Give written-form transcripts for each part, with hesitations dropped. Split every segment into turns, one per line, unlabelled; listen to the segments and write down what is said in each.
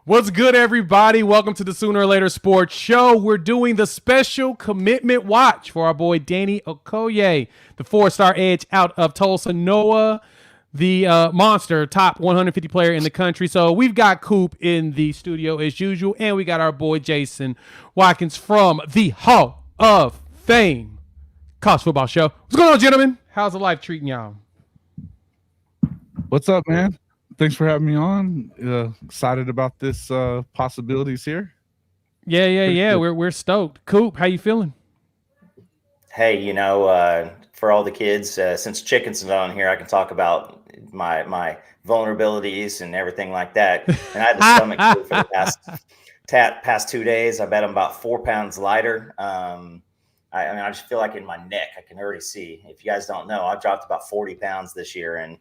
What's good, everybody? Welcome to the Sooner or Later Sports Show. We're doing the special commitment watch for our boy Danny Okoye, the 4-star edge out of Tulsa, Noah, the monster, top 150 player in the country. So we've got Coop in the studio as usual, and we got our boy Jason Watkins from the Hall of Fame College Football Show. What's going on, gentlemen? How's the life treating y'all?
What's up, man? Thanks for having me on. Excited about this possibilities here.
Yeah. We're stoked. Coop, how you feeling?
Hey, for all the kids, since Chicken's not on here, I can talk about my vulnerabilities and everything like that. And I had the stomach flu for the past 2 days. I bet I'm about 4 pounds lighter. I just feel like in my neck, I can already see. If you guys don't know, I've dropped about 40 pounds this year, and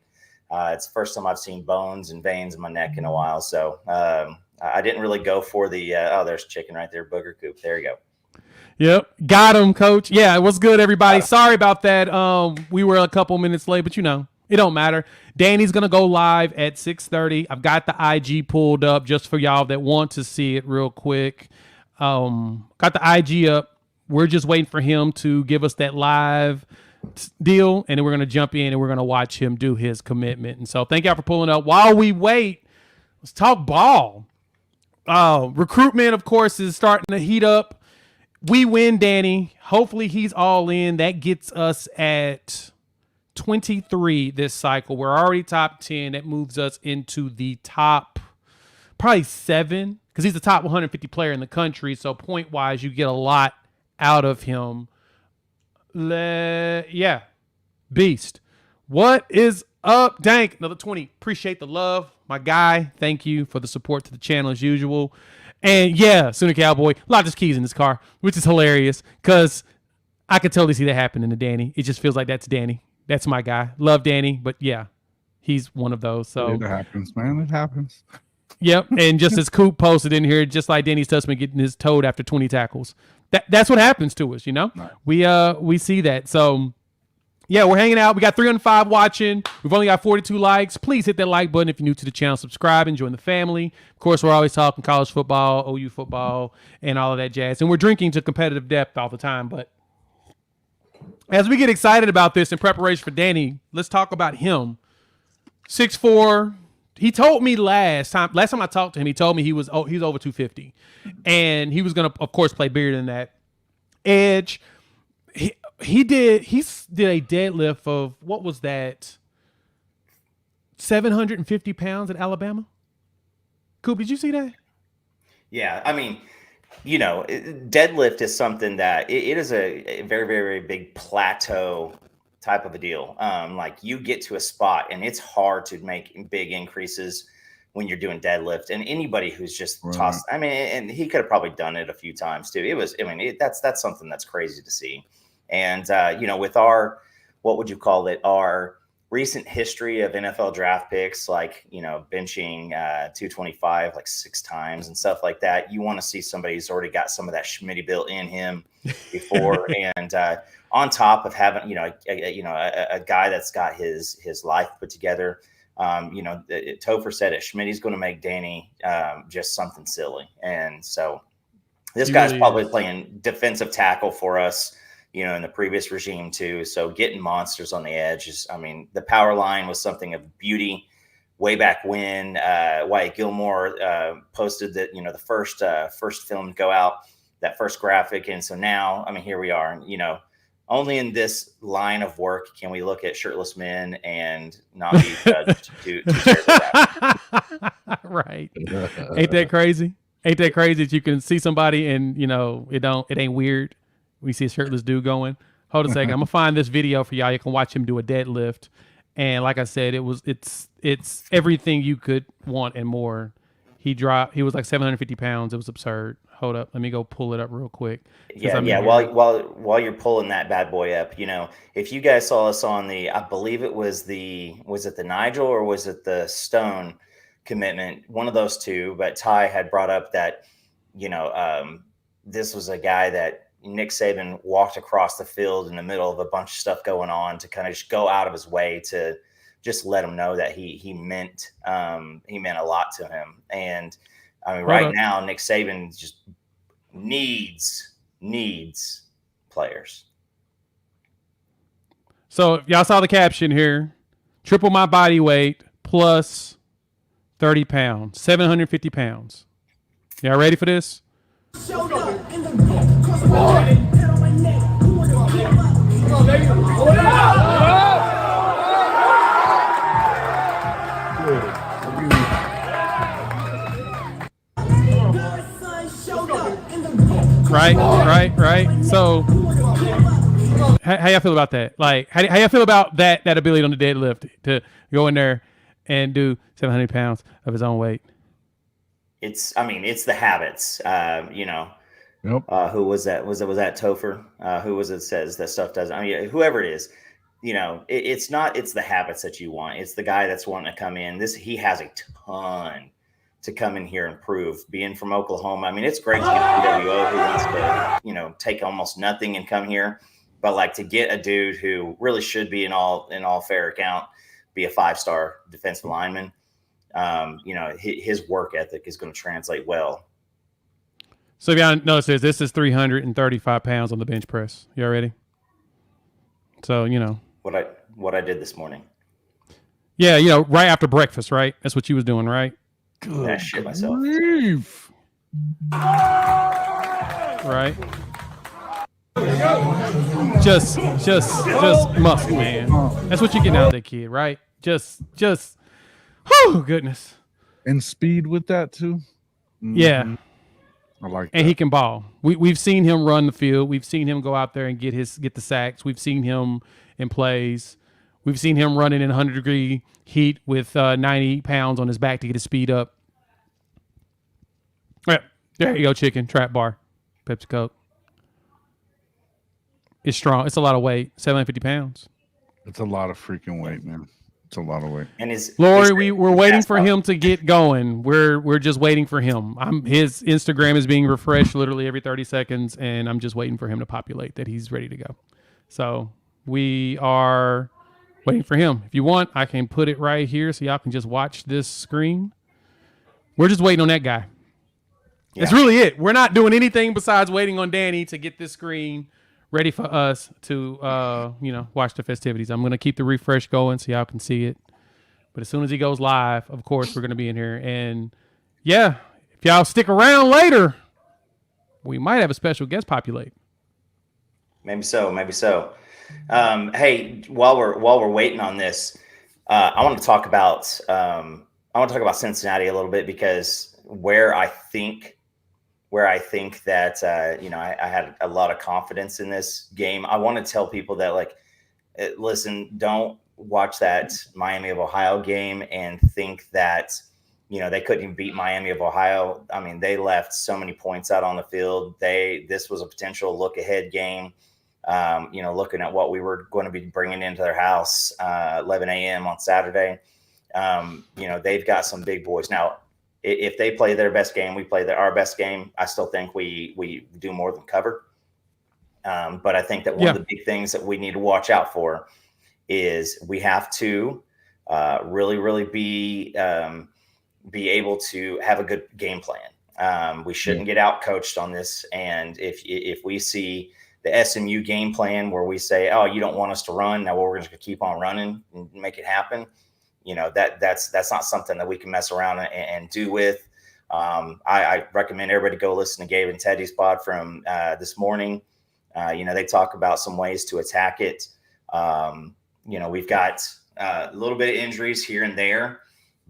it's the first time I've seen bones and veins in my neck in a while. So I didn't really go for the there's chicken right there, booger Coop. There you go.
Yep. Got him, coach. Yeah, what's good, everybody? Sorry about that. We were a couple minutes late, but it don't matter. Danny's going to go live at 6:30. I've got the IG pulled up just for y'all that want to see it real quick. Got the IG up. We're just waiting for him to give us that live deal, and then we're going to jump in and we're going to watch him do his commitment. And so thank y'all for pulling up. While we wait, let's talk ball. Recruitment, of course, is starting to heat up. We win, Danny. Hopefully he's all in. That gets us at 23 this cycle. We're already top 10. That moves us into the top probably 7 because he's the top 150 player in the country. So point-wise, you get a lot out of him. Yeah. Beast. What is up, Dank? Another 20. Appreciate the love, my guy. Thank you for the support to the channel as usual. And yeah, Sooner Cowboy, a lot of keys in this car, which is hilarious because I could totally see that happening to Danny. It just feels like that's Danny. That's my guy. Love Danny, but yeah, he's one of those. So
it happens, man. It happens.
Yep. And just as Coop posted in here, just like Danny Stutzman getting his toed after 20 tackles. That's what happens to us, Nice. We see that. So yeah, we're hanging out. We got 305 watching. We've only got 42 likes. Please hit that like button if you're new to the channel. Subscribe and join the family. Of course, we're always talking college football, OU football, and all of that jazz. And we're drinking to competitive depth all the time. But as we get excited about this in preparation for Danny, let's talk about him. 6'4". He told me last time I talked to him, he told me he's over 250. And he was going to, of course, play bigger than that. Edge. He did a deadlift of, what was that? 750 pounds at Alabama? Coop, did you see that?
Yeah, I mean, deadlift is something that it is a very, very, very big plateau type of a deal. Like you get to a spot and it's hard to make big increases when you're doing deadlift. And anybody who's just tossed, I mean, and he could have probably done it a few times too. That's something that's crazy to see. And, with what would you call it? Our recent history of NFL draft picks, like, benching 225 like 6 times and stuff like that. You want to see somebody who's already got some of that Schmitty built in him before. And on top of having, a guy that's got his life put together. Topher said it, Schmitty's going to make Danny just something silly. And so this guy's probably playing defensive tackle for us, in the previous regime too. So getting monsters on the edge the power line was something of beauty way back when. Wyatt Gilmore posted that, the first film to go out, that first graphic. And so now, here we are, only in this line of work can we look at shirtless men and not be judged to share that.
Right. Ain't that crazy? Ain't that crazy that you can see somebody and, it ain't weird. We see a shirtless dude going. Hold a second. I'm gonna find this video for y'all. You can watch him do a deadlift. And like I said, it's everything you could want and more. He was like 750 pounds. It was absurd. Hold up. Let me go pull it up real quick.
Yeah. While you're pulling that bad boy up, if you guys saw us on I believe it was it the Nigel or was it the Stone commitment? One of those two. But Ty had brought up that, this was a guy that Nick Saban walked across the field in the middle of a bunch of stuff going on to kind of just go out of his way to just let him know that he meant a lot to him. And I mean, right now, Nick Saban just needs players.
So y'all saw the caption here. Triple my body weight plus 30 pounds, 750 pounds. Y'all ready for this? Right. So how y'all feel about that? Like, how y'all feel about that ability on the deadlift to go in there and do 700 pounds of his own weight?
It's the habits.
Yep.
Who was that? Was that Topher? Who was it says that stuff doesn't? I mean, whoever it is, it's the habits that you want. It's the guy that's wanting to come in. He has a ton to come in here and prove. Being from Oklahoma, I mean, it's great to get a PWO who wants to, take almost nothing and come here. But like to get a dude who really should be in all fair account, be a 5-star defensive lineman, his work ethic is going to translate well.
So if y'all notice this is 335 pounds on the bench press. Y'all ready? So,
what I did this morning.
Yeah, right after breakfast, right? That's what you was doing, right?
Good. I shit myself.
Right. Just muscle, man. That's what you get out of that kid, right? Just whew, goodness.
And speed with that too.
Mm-hmm. Yeah.
I like that.
And he can ball. We've seen him run the field. We've seen him go out there and get the sacks. We've seen him in plays. We've seen him running in 100-degree heat with 90 pounds on his back to get his speed up. All right, there you go, chicken, trap bar, Pepsi Coke. It's strong. It's a lot of weight, 750 pounds.
It's a lot of freaking weight, man. It's a lot of weight.
And
Lori, we're waiting for him to get going. We're just waiting for him. His Instagram is being refreshed literally every 30 seconds, and I'm just waiting for him to populate that he's ready to go. So we are waiting for him. If you want, I can put it right here so y'all can just watch this screen. We're just waiting on that guy. Yeah. That's really it. We're not doing anything besides waiting on Danny to get this screen ready for us to, watch the festivities. I'm going to keep the refresh going so y'all can see it. But as soon as he goes live, of course, we're going to be in here. And, yeah, if y'all stick around later, we might have a special guest populate.
Maybe so. Hey, while we're waiting on this, I want to talk about Cincinnati a little bit, because where I think that I had a lot of confidence in this game. I want to tell people that, listen, don't watch that Miami of Ohio game and think that they couldn't even beat Miami of Ohio. I mean, they left so many points out on the field. This was a potential look ahead game. Looking at what we were going to be bringing into their house 11 a.m. on Saturday. They've got some big boys now. If they play their best game, we play our best game. I still think we do more than cover. But I think that one of the big things that we need to watch out for is we have to really, really be able to have a good game plan. We shouldn't get out coached on this. And if we see the SMU game plan where we say, "Oh, you don't want us to run, now we're just going to keep on running and make it happen," that's not something that we can mess around and do with. I recommend everybody go listen to Gabe and Teddy's pod from this morning. They talk about some ways to attack it. We've got a little bit of injuries here and there,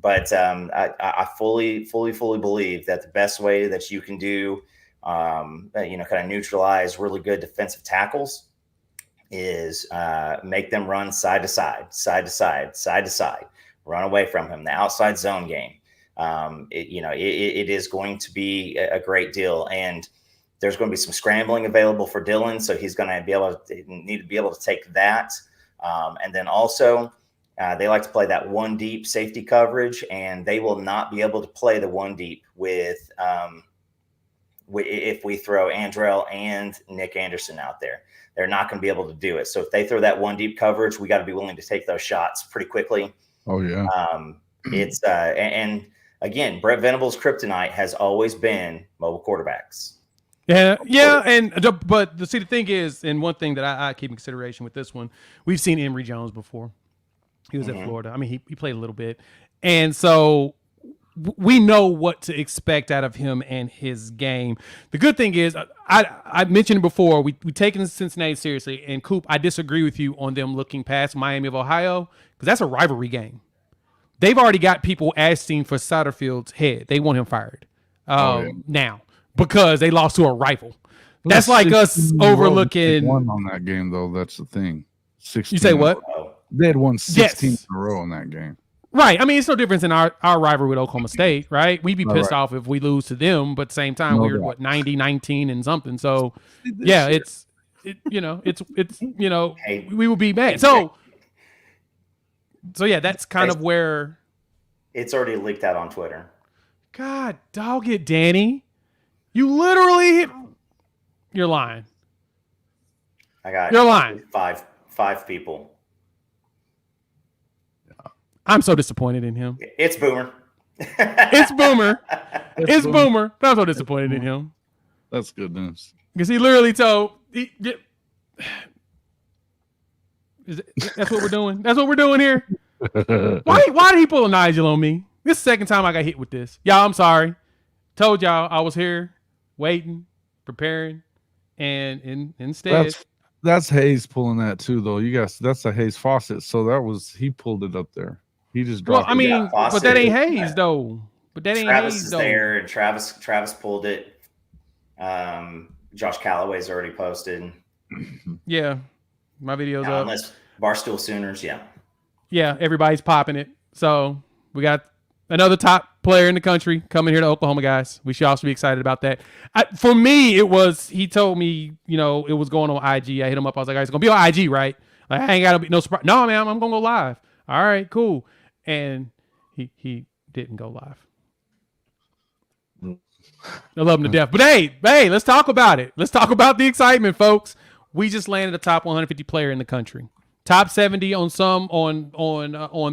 but I fully believe that the best way that you can do, kind of neutralize really good defensive tackles is make them run side to side, run away from him. The outside zone game, it is going to be a great deal, and there's going to be some scrambling available for Dylan, so he's going to need to be able to take that. And then also, they like to play that one deep safety coverage, and they will not be able to play the one deep with if we throw Andrell and Nick Anderson out there. They're not going to be able to do it. So if they throw that one deep coverage, we got to be willing to take those shots pretty quickly.
Oh yeah.
It's and again, Brett Venables' kryptonite has always been mobile quarterbacks.
But the thing is, and one thing that I keep in consideration with this one, we've seen Emory Jones before. He was at Florida. I mean, he played a little bit, and so we know what to expect out of him and his game. The good thing is, I mentioned it before, we taking Cincinnati seriously, and Coop, I disagree with you on them looking past Miami of Ohio, because that's a rivalry game. They've already got people asking for Satterfield's head. They want him fired now because they lost to a rival. That's like us overlooking.
Won on that game, though. That's the thing. 16.
You say what?
They had won 16 in a row in that game.
Right. I mean, it's no difference in our rivalry with Oklahoma State, right? We'd be pissed off if we lose to them, but at the same time, we were 90, 19 and something. So yeah, we would be mad. So yeah, that's kind of where
it's already leaked out on Twitter.
God, dog it, Danny. You literally hit. You're lying. You're lying.
Five people.
I'm so disappointed in him.
It's Boomer.
It's Boomer. It's Boomer. I'm so disappointed in him.
That's good news.
Because he literally told. That's what we're doing. That's what we're doing here. Why did he pull a Nigel on me? This is the second time I got hit with this. Y'all, I'm sorry. Told y'all I was here waiting, preparing, and instead.
That's Hayes pulling that too, though. You guys, that's a Hayes Fawcett. So he pulled it up there. He just dropped.
Well, I mean, but that ain't Hayes though. But that ain't
Travis
Hayes
is
though.
there, and Travis pulled it. Josh Callaway's already posted.
Yeah, my video's up.
Unless Barstool Sooners,
yeah, everybody's popping it. So we got another top player in the country coming here to Oklahoma, guys. We should also be excited about that. For me, he told me, it was going on IG. I hit him up. I was like, it's going to be on IG, right? Like, I ain't got to be no surprise. No, man, I'm going to go live. All right, cool. And he didn't go live. I love him to death. But hey, let's talk about it. Let's talk about the excitement, folks. We just landed a top 150 player in the country. Top 70 on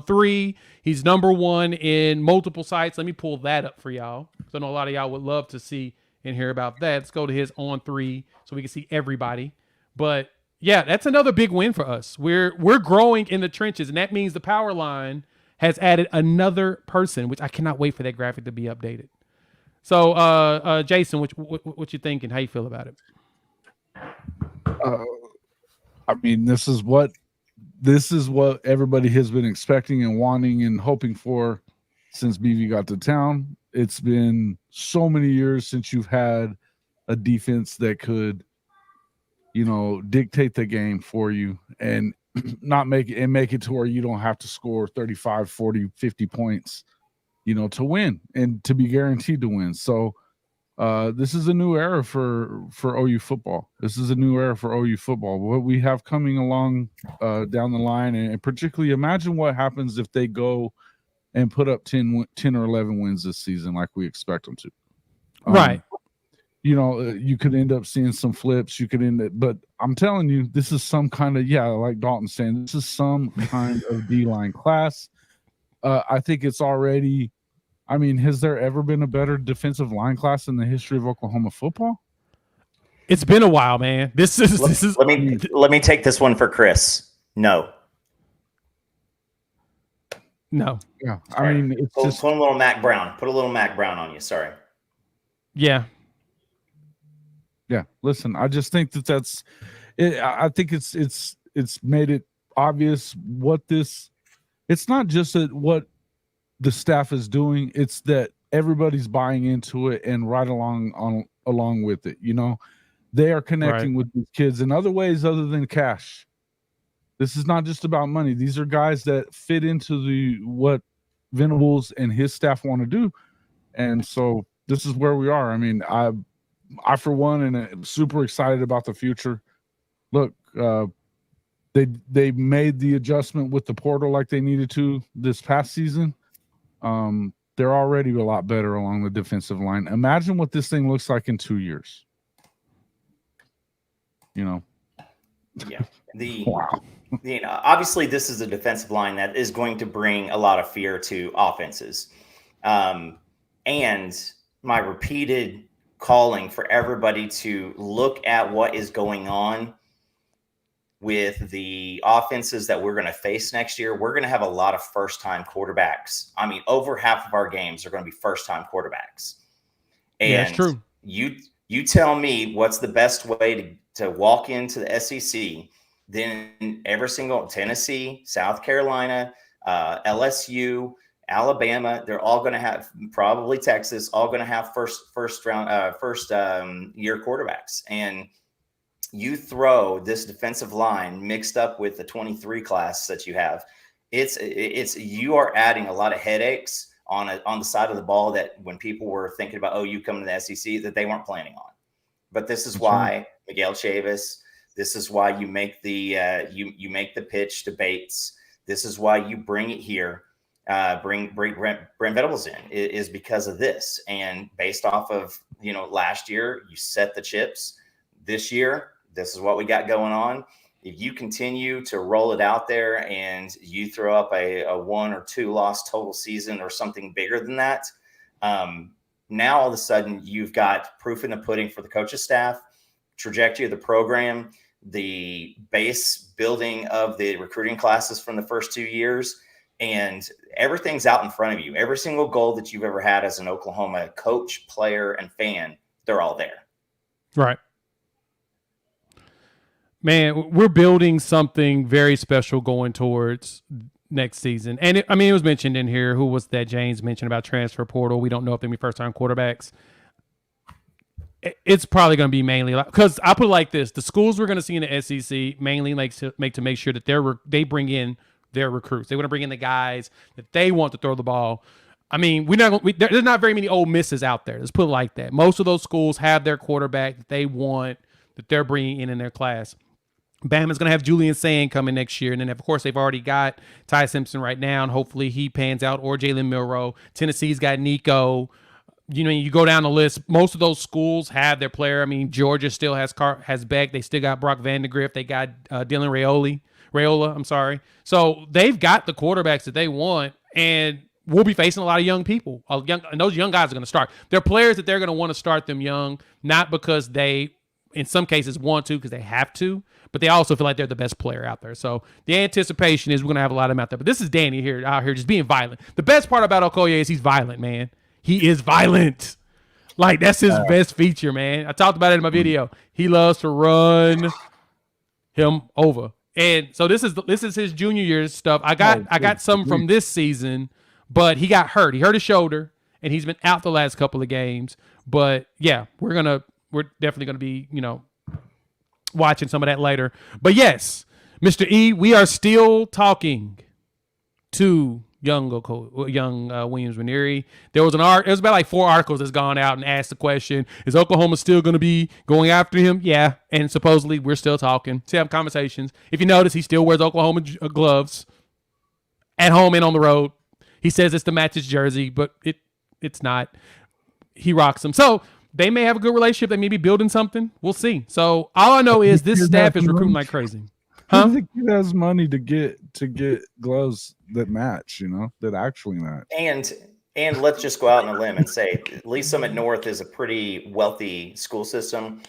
3. He's number 1 in multiple sites. Let me pull that up for y'all. So I know a lot of y'all would love to see and hear about that. Let's go to his on 3 so we can see everybody. But yeah, that's another big win for us. We're growing in the trenches, and that means the power line has added another person, which I cannot wait for that graphic to be updated. So, Jason, what you thinking? How you feel about it?
I mean, this is what everybody has been expecting and wanting and hoping for since BV got to town. It's been so many years since you've had a defense that could, dictate the game for you and make it to where you don't have to score 35, 40, 50 points, to win and to be guaranteed to win. So this is a new era for OU football. This is a new era for OU football. What we have coming along down the line, and particularly imagine what happens if they go and put up 10 or 11 wins this season like we expect them to.
Right.
You could end up seeing some flips. But I'm telling you, this is some kind of, like Dalton's saying, this is some kind of D-line class. I think it's already. I mean, has there ever been a better defensive line class in the history of Oklahoma football?
It's been a while, man. This is.
Let me take this one for Chris. No.
Yeah, I mean, it's just
put a little Mac Brown. Put a little Mac Brown on you. Sorry.
Yeah.
Yeah. Listen, I just think that's it. I think it's made it obvious what this. It's not just what the staff is doing, it's that everybody's buying into it and right along with it. They are connecting with these kids in other ways other than cash. This is not just about money. These are guys that fit into what Venables and his staff want to do. And so this is where we are. I mean, I for one, and I'm super excited about the future. Look, they made the adjustment with the portal like they needed to this past season. They're already a lot better along the defensive line. Imagine what this thing looks like in 2 years.
Yeah.
Wow.
Obviously this is a defensive line that is going to bring a lot of fear to offenses. And my repeated calling for everybody to look at what is going on with the offenses that we're going to face next year. We're going to have a lot of first-time quarterbacks. I mean, over half of our games are going to be first-time quarterbacks. And
yeah, it's true.
You tell me what's the best way to walk into the SEC. Then every single Tennessee, South Carolina, LSU, Alabama, they're all going to have, probably Texas, all going to have first year quarterbacks. And you throw this defensive line mixed up with the 23 class that you have, you are adding a lot of headaches on the side of the ball that when people were thinking about OU coming to the SEC that they weren't planning on. But this is why Miguel Chavis, this is why you make the you make the pitch to Bates. This is why you bring it here. Bring Brent Venables in is because of this. And based off of, last year, you set the chips. This year, this is what we got going on. If you continue to roll it out there and you throw up a 1 or 2 loss total season or something bigger than that, now all of a sudden you've got proof in the pudding for the coaching staff, trajectory of the program, the base building of the recruiting classes from the first 2 years, and everything's out in front of you. Every single goal that you've ever had as an Oklahoma coach, player, and fan, they're all there.
Right. Man, we're building something very special going towards next season. And it was mentioned in here. Who was that James mentioned about transfer portal? We don't know if they'll be first-time quarterbacks. It's probably going to be mainly because I put it like this: the schools we're going to see in the SEC mainly to make sure that they bring in their recruits. They want to bring in the guys that they want to throw the ball. I mean, there's not very many Ole Misses out there. Let's put it like that. Most of those schools have their quarterback that they want, that they're bringing in their class. Bama's going to have Julian Sand coming next year. And then, of course, they've already got Ty Simpson right now, and hopefully he pans out, or Jalen Milroe. Tennessee's got Nico. You go down the list. Most of those schools have their player. I mean, Georgia still has Beck. They still got Brock Vandegrift. They got Dylan Raiola. I'm sorry. So they've got the quarterbacks that they want, and we'll be facing a lot of young people. And those young guys are going to start. They're players that they're going to want to start them young, not because they, in some cases, want to, because they have to, but they also feel like they're the best player out there. So the anticipation is we're going to have a lot of them out there. But this is Danny out here just being violent. The best part about Okoye is he's violent, man. He is violent. Like, that's his best feature, man. I talked about it in my video. He loves to run him over. And so this is his junior year stuff. I got some from this season, but he got hurt. He hurt his shoulder, and he's been out the last couple of games. But yeah, we're definitely gonna be, watching some of that later. But yes, Mr. E, we are still talking to young Williams Nwaneri. There was about like 4 articles that's gone out and asked the question, is Oklahoma still going to be going after him? Yeah. And supposedly we're still talking, still having conversations. If you notice, he still wears Oklahoma gloves at home and on the road. He says it's to match his jersey, but it's not. He rocks them. So they may have a good relationship. They may be building something. We'll see. So all I know is this staff is recruiting like crazy.
I think he has money to get gloves that match, that actually match.
And let's just go out on a limb and say at least Summit North is a pretty wealthy school system.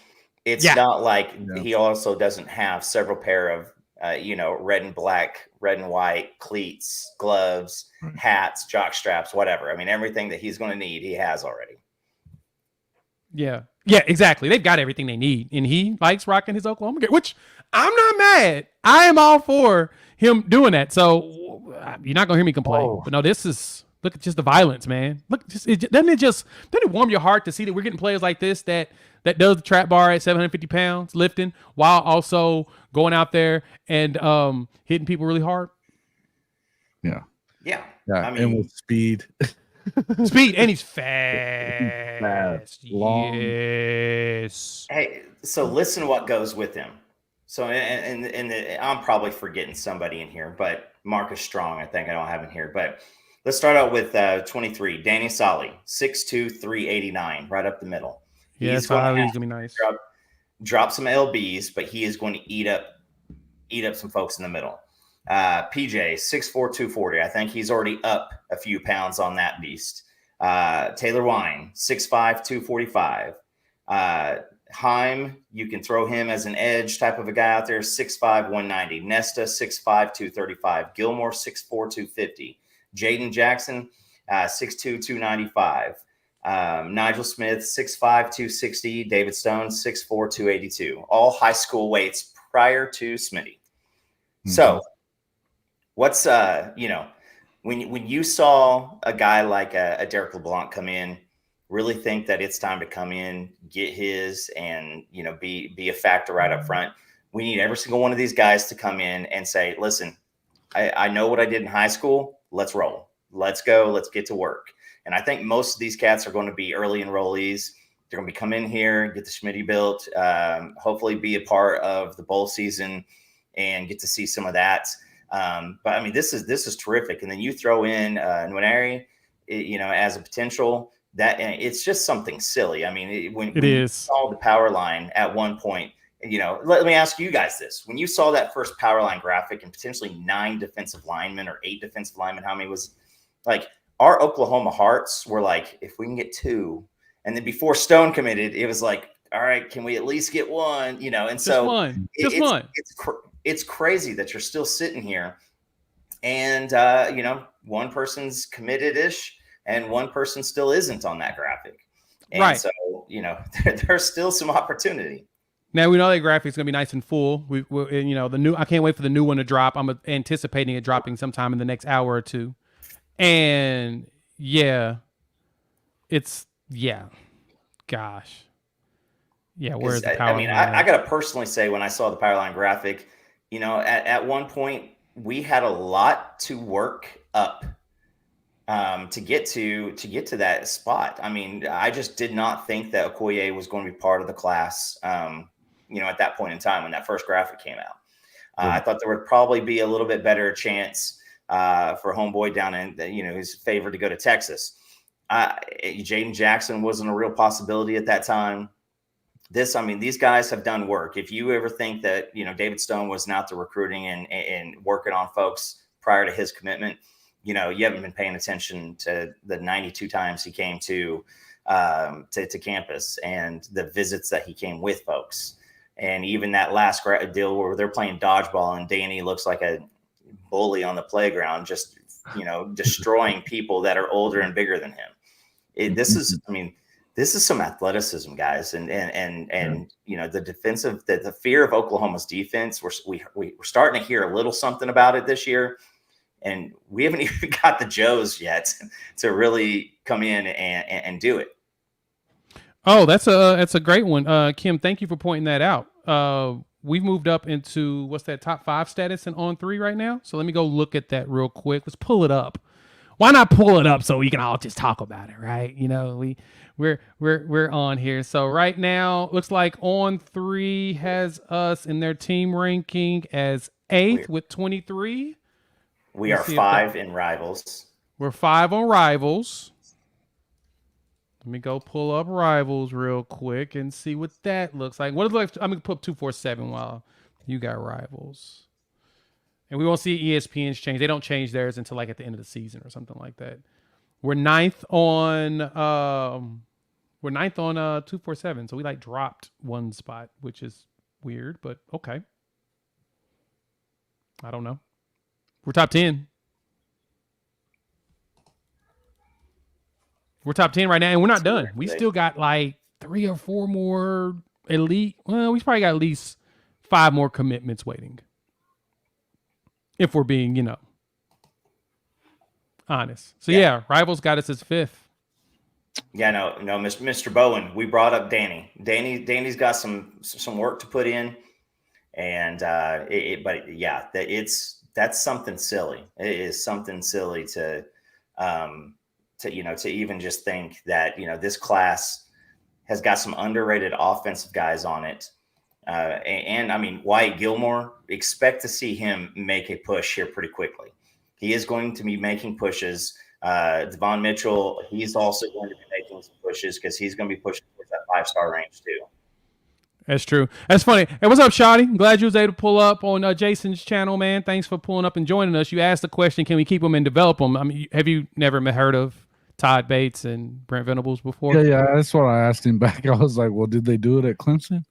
It's not like he also doesn't have several pair of red and black, red and white cleats, gloves, hats, jock straps, whatever. I mean, everything that he's going to need, he has already.
Yeah. Yeah, exactly. They've got everything they need. And he likes rocking his Oklahoma gear, which I'm not mad. I am all for him doing that. So you're not going to hear me complain. Oh. But no, look at just the violence, man. Look, doesn't it warm your heart to see that we're getting players like this that does the trap bar at 750 pounds, lifting, while also going out there and hitting people really hard?
Yeah.
I mean, and with speed.
And he's fast.
Long.
Yes.
Hey, so listen to what goes with him. So, and I'm probably forgetting somebody in here, but Marcus Strong, I think I don't have in here. But let's start out with 23, Danny Solly, 6'2", 389, right up the middle.
Yeah, he's going to be nice.
Drop some LBs, but he is going to eat up some folks in the middle. PJ, 6'4", 240. I think he's already up a few pounds on that beast. Taylor Wine, 6'5", 245. Heim, you can throw him as an edge type of a guy out there, 6'5", 190. Nesta, 6'5", 235. Gilmore, 6'4", 250. Jaden Jackson, 6'2", 295. Nigel Smith, 6'5", 260. David Stone, 6'4", 282. All high school weights prior to Smitty. Mm-hmm. So what's, when you saw a guy like a Derek LeBlanc come in, really think that it's time to come in, get his, and be a factor right up front. We need every single one of these guys to come in and say, listen, I know what I did in high school. Let's roll. Let's go. Let's get to work. And I think most of these cats are going to be early enrollees. They're going to come in here, get the Schmitty built, hopefully be a part of the bowl season and get to see some of that. But I mean, this is terrific. And then you throw in Nwaneri, as a potential. That it's just something silly. I mean, when you saw the power line at one point, let me ask you guys this: when you saw that first power line graphic and potentially 9 defensive linemen or 8 defensive linemen, how many was like our Oklahoma hearts were like, if we can get 2, and then before Stone committed, it was like, all right, can we at least get 1? And
just
so
one.
It's crazy that you're still sitting here, and one person's committed-ish. And one person still isn't on that graphic. And
right.
So, there's still some opportunity.
Now, we know that graphic's going to be nice and full. I can't wait for the new one to drop. I'm anticipating it dropping sometime in the next hour or two. And gosh. Yeah, where's the power line?
I got to personally say, when I saw the power line graphic, at one point we had a lot to work up to get to that spot. I mean, I just did not think that Okoye was going to be part of the class, at that point in time when that first graphic came out. I thought there would probably be a little bit better chance for homeboy down in, who's favored to go to Texas. Jaden Jackson wasn't a real possibility at that time. These guys have done work. If you ever think that, David Stone wasn't out there recruiting and working on folks prior to his commitment, you haven't been paying attention to the 92 times he came to campus and the visits that he came with folks. And even that last deal where they're playing dodgeball and Danny looks like a bully on the playground, just, destroying people that are older and bigger than him. This is some athleticism, guys. And the defensive, the fear of Oklahoma's defense, we're starting to hear a little something about it this year. And we haven't even got the Joes yet to really come in and do it.
Oh, that's a great one. Kim, thank you for pointing that out. We've moved up into what's that top 5 status in On 3 right now. So let me go look at that real quick. Let's pull it up. Why not pull it up so we can all just talk about it, right? We're on here. So right now, looks like On 3 has us in their team ranking as 8th with 23.
We are 5 in Rivals.
We're 5 on Rivals. Let me go pull up Rivals real quick and see what that looks like. What it looks like, I'm going to put 247 while you got Rivals. And we won't see ESPN's change. They don't change theirs until like at the end of the season or something like that. We're 9th on 247. So we like dropped one spot, which is weird, but okay. I don't know. We're top 10. We're top 10 right now, and we're not done. We still got like 3 or 4 more elite. Well, we probably got at least 5 more commitments waiting. If we're being, honest. So yeah, Rivals got us as 5th.
Yeah, no, Mr. Bowen, we brought up Danny. Danny's got some work to put in, and that's something silly. It is something silly to even just think that, this class has got some underrated offensive guys on it. And I mean, Wyatt Gilmore, expect to see him make a push here pretty quickly. He is going to be making pushes. Devon Mitchell, he's also going to be making some pushes because he's going to be pushing towards that 5-star range too.
That's true. That's funny. Hey, what's up, Shotty? I'm glad you was able to pull up on Jason's channel, man. Thanks for pulling up and joining us. You asked the question, can we keep them and develop them? I mean, have you never heard of Todd Bates and Brent Venables before.
Yeah, that's what I asked him back. I was like, well, did they do it at Clemson?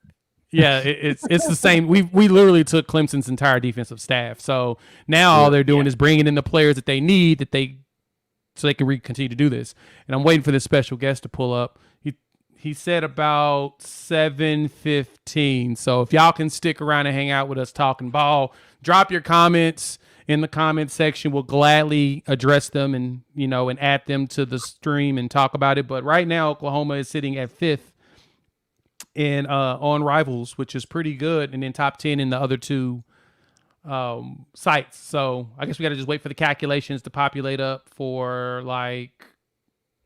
Yeah, it's the same. We literally took Clemson's entire defensive staff. So now all they're doing is bringing in the players that they need so they can continue to do this. And I'm waiting for this special guest to pull up. He said about 7:15. So if y'all can stick around and hang out with us talking ball, drop your comments in the comment section. We'll gladly address them and add them to the stream and talk about it. But right now, Oklahoma is sitting at 5th in on Rivals, which is pretty good, and then top 10 in the other two sites. So I guess we got to just wait for the calculations to populate up for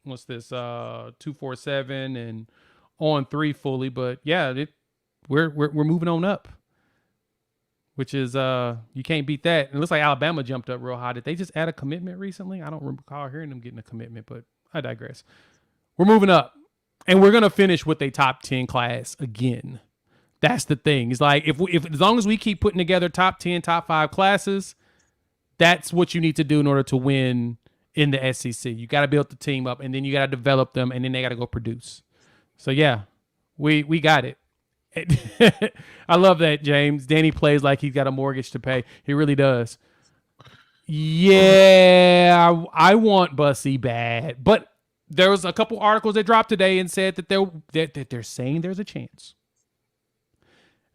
what's this 247 and on 3 fully. But yeah, we're moving on up, which is you can't beat that. And it looks like Alabama jumped up real high. Did they just add a commitment recently? I don't recall hearing them getting a commitment, but I digress. We're moving up. And we're gonna finish with a top 10 class again. That's the thing. It's like if as long as we keep putting together top 10, top 5 classes, that's what you need to do in order to win in the SEC. You got to build the team up, and then you got to develop them, and then they got to go produce. So yeah, we got it. I love that, James. Danny plays like he's got a mortgage to pay. He really does. Yeah, I want Bussy bad, but there was a couple articles that dropped today and said that they're saying there's a chance.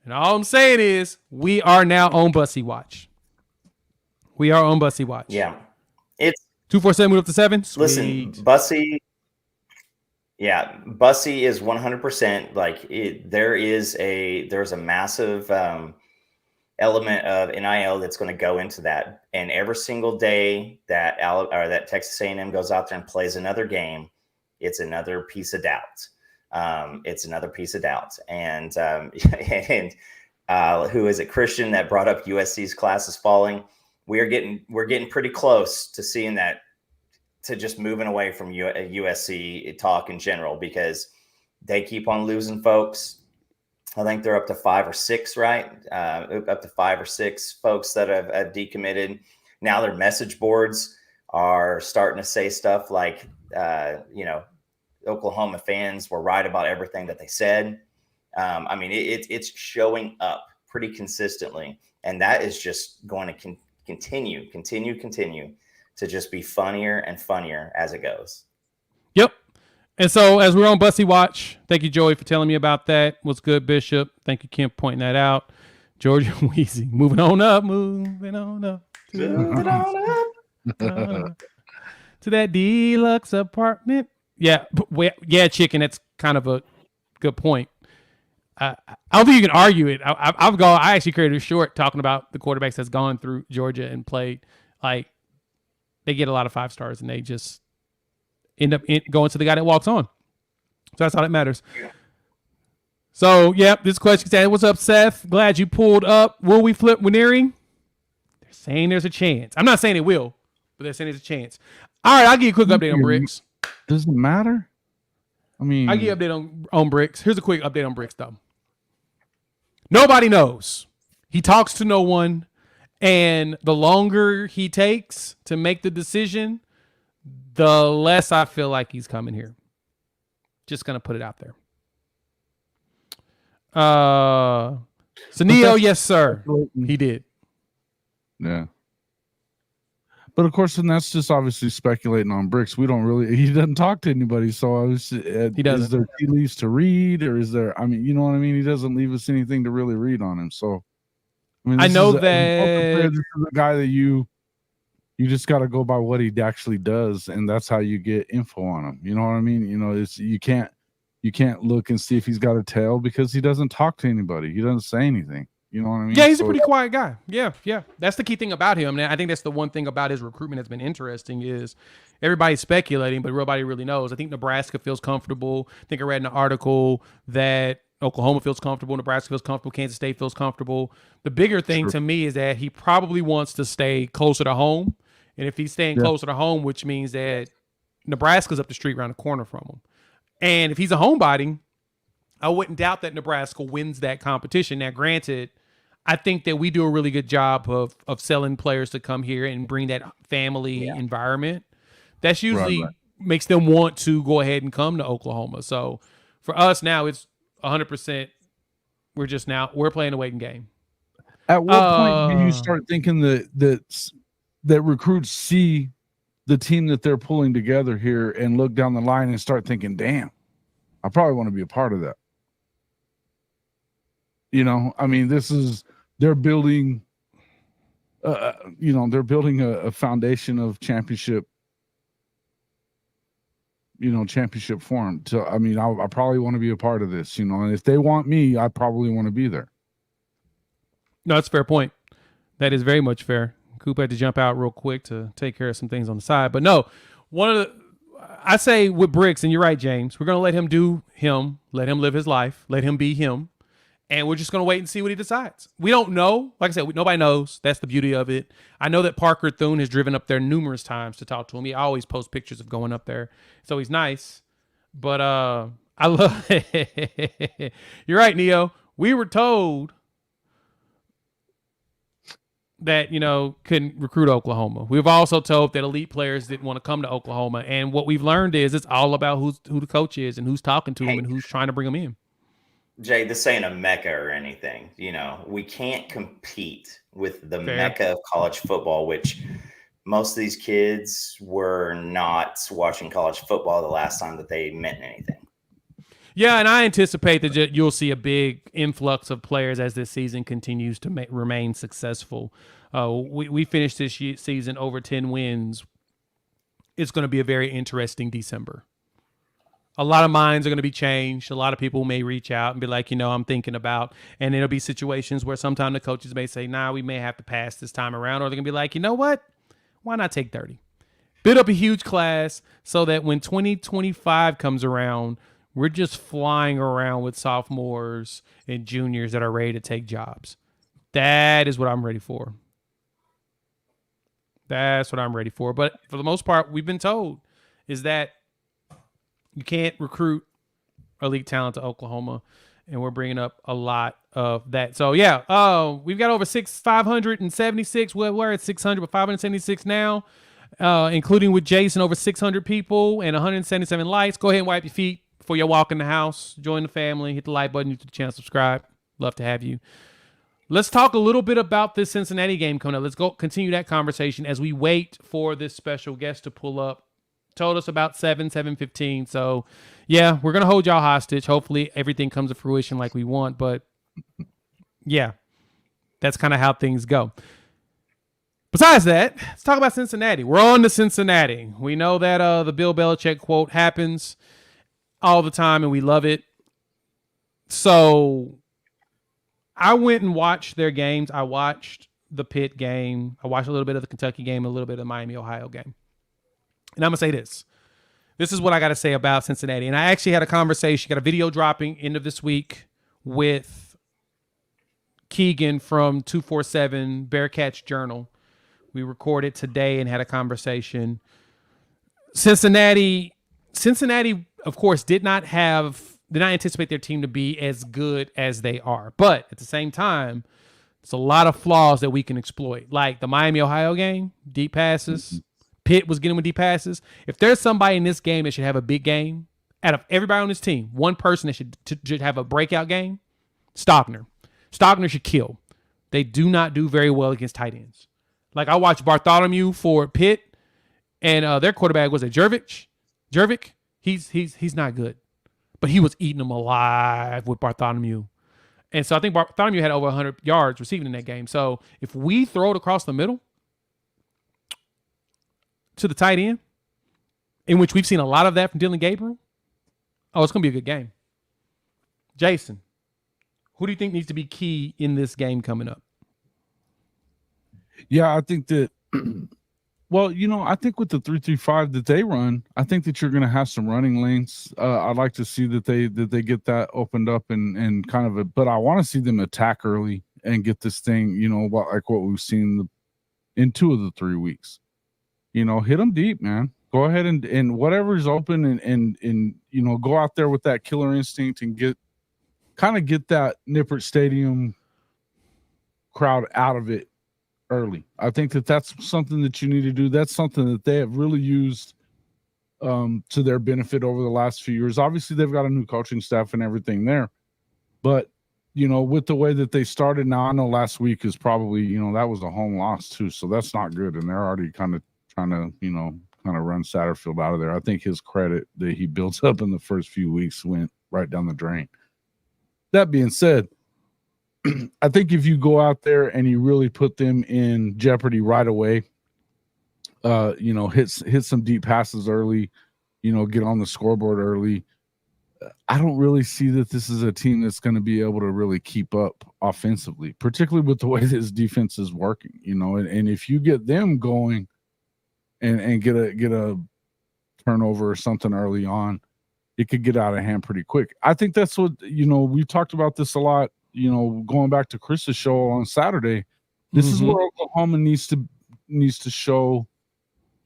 And all I'm saying is we are now on Bussy watch. We are on Bussy watch.
Yeah. It's
247 moved up to 7. Sweet.
Listen, Bussy is 100%. There's a massive element of NIL that's going to go into that, and every single day that Texas A&M goes out there and plays another game, it's another piece of doubt. And who is it? Christian that brought up USC's classes falling. We're getting pretty close to seeing that, to just moving away from USC talk in general, because they keep on losing folks. I think they're up to 5 or 6, right? Up to 5 or 6 folks that have decommitted. Now their message boards are starting to say stuff like, Oklahoma fans were right about everything that they said. It's showing up pretty consistently, and that is just going to continue to just be funnier and funnier as it goes. Yep.
And so as we're on Bussy watch, thank you, Joey, for telling me about that. What's good, Bishop? Thank you, Kim, pointing that out. Georgia Wheezy, moving on up. To that deluxe apartment. Yeah, Chicken, that's kind of a good point. I don't think you can argue it. I actually created a short talking about the quarterbacks that's gone through Georgia and played. Like, they get a lot of 5 stars, and they just end up going to the guy that walks on. So that's all that matters. So, this question said, what's up, Seth? Glad you pulled up. Will we flip Winery? They're saying there's a chance. I'm not saying it will, but they're saying there's a chance. All right, I'll give you a quick update on Bricks.
Does it matter?
I'll give you an update on Bricks. Here's a quick update on Bricks, though. Nobody knows. He talks to no one, and the longer he takes to make the decision, the less I feel like he's coming here. Just going to put it out there. So Neo, yes, sir. He did.
Yeah. But of course, and that's just obviously speculating on Bricks. He doesn't talk to anybody. So he doesn't. Is there tea leaves to read, or is there, you know what I mean? He doesn't leave us anything to really read on him. So,
I know that
this is a guy that you just got to go by what he actually does. And that's how you get info on him. You know what I mean? You can't look and see if he's got a tail, because he doesn't talk to anybody. He doesn't say anything. You know what I mean?
Yeah, he's a pretty quiet guy. Yeah. That's the key thing about him. And I think that's the one thing about his recruitment that's been interesting is everybody's speculating, but nobody really knows. I think Nebraska feels comfortable. I think I read in an article that Oklahoma feels comfortable, Nebraska feels comfortable, Kansas State feels comfortable. The bigger thing to me is that he probably wants to stay closer to home. And if he's staying closer to home, which means that Nebraska's up the street around the corner from him. And if he's a homebody, I wouldn't doubt that Nebraska wins that competition. Now, granted, I think that we do a really good job of selling players to come here and bring that family environment. That's usually makes them want to go ahead and come to Oklahoma. So for us now, it's 100%. We're playing a waiting game.
At what point do you start thinking that recruits see the team that they're pulling together here and look down the line and start thinking, damn, I probably want to be a part of that? I mean, they're building, they're building a foundation of championship form. So, I mean, I probably want to be a part of this, and if they want me, I probably want to be there.
No, that's a fair point. That is very much fair. Coop had to jump out real quick to take care of some things on the side. But no, I say with Bricks, and you're right, James, we're going to let him do him, let him live his life, let him be him. And we're just going to wait and see what he decides. We don't know. Like I said, nobody knows. That's the beauty of it. I know that Parker Thune has driven up there numerous times to talk to him. He always posts pictures of going up there. So he's nice. But I love it. You're right, Neo. We were told that, couldn't recruit Oklahoma. We've also told that elite players didn't want to come to Oklahoma. And what we've learned is it's all about who the coach is and who's talking to him and who's trying to bring him in.
Jay, this ain't a mecca or anything. We can't compete with the mecca of college football, which most of these kids were not watching college football the last time that they meant anything.
Yeah, and I anticipate that you'll see a big influx of players as this season continues to remain successful. We finished this season over 10 wins. It's going to be a very interesting December. A lot of minds are going to be changed. A lot of people may reach out and be like, I'm thinking about, and there'll be situations where sometimes the coaches may say, nah, we may have to pass this time around. Or they're going to be like, you know what? Why not take 30? Build up a huge class so that when 2025 comes around, we're just flying around with sophomores and juniors that are ready to take jobs. That is what I'm ready for. That's what I'm ready for. But for the most part, we've been told is that you can't recruit elite talent to Oklahoma, and we're bringing up a lot of that. So, yeah, we've got over 576. We're at 600, but 576 now, including with Jason, over 600 people and 177 likes. Go ahead and wipe your feet before you walk in the house. Join the family. Hit the like button. You to the channel. Subscribe. Love to have you. Let's talk a little bit about this Cincinnati game coming up. Let's go continue that conversation as we wait for this special guest to pull up. Told us about 7:15. So, yeah, we're going to hold y'all hostage. Hopefully everything comes to fruition like we want. But, yeah, that's kind of how things go. Besides that, let's talk about Cincinnati. We're on to Cincinnati. We know that the Bill Belichick quote happens all the time, and we love it. So, I went and watched their games. I watched the Pitt game. I watched a little bit of the Kentucky game, a little bit of the Miami-Ohio game. And I'm going to say this. This is what I got to say about Cincinnati. And I actually had a conversation, got a video dropping end of this week with Keegan from 247 Bearcats Journal. We recorded today and had a conversation. Cincinnati, of course, did not anticipate their team to be as good as they are. But at the same time, there's a lot of flaws that we can exploit. Like the Miami-Ohio game, deep passes. Pitt was getting with deep passes. If there's somebody in this game that should have a big game, out of everybody on this team, one person that should have a breakout game, Stockner. Stockner should kill. They do not do very well against tight ends. Like I watched Bartholomew for Pitt, and their quarterback was Jervik. He's not good, but he was eating them alive with Bartholomew. And so I think Bartholomew had over 100 yards receiving in that game. So if we throw it across the middle to the tight end, in which we've seen a lot of that from Dylan Gabriel, it's going to be a good game. Jason, who do you think needs to be key in this game coming up?
Yeah, I think that, well, I think with the 3-3-5 that they run, I think that you're going to have some running lanes. I'd like to see that they get that opened up and kind of but I want to see them attack early and get this thing, like what we've seen in 2 of the 3 weeks. Hit them deep, man. Go ahead and whatever's open and go out there with that killer instinct and get that Nippert Stadium crowd out of it early. I think that that's something that you need to do. That's something that they have really used to their benefit over the last few years. Obviously, they've got a new coaching staff and everything there, but with the way that they started now, I know last week is probably, that was a home loss too, so that's not good, and they're already kind of trying to, kind of run Satterfield out of there. I think his credit that he built up in the first few weeks went right down the drain. That being said, I think if you go out there and you really put them in jeopardy right away, hit some deep passes early, get on the scoreboard early, I don't really see that this is a team that's going to be able to really keep up offensively, particularly with the way this defense is working, and if you get them going and get a turnover or something early on, it could get out of hand pretty quick. I think that's what, we talked about this a lot, going back to Chris's show on Saturday. This is where Oklahoma needs to show,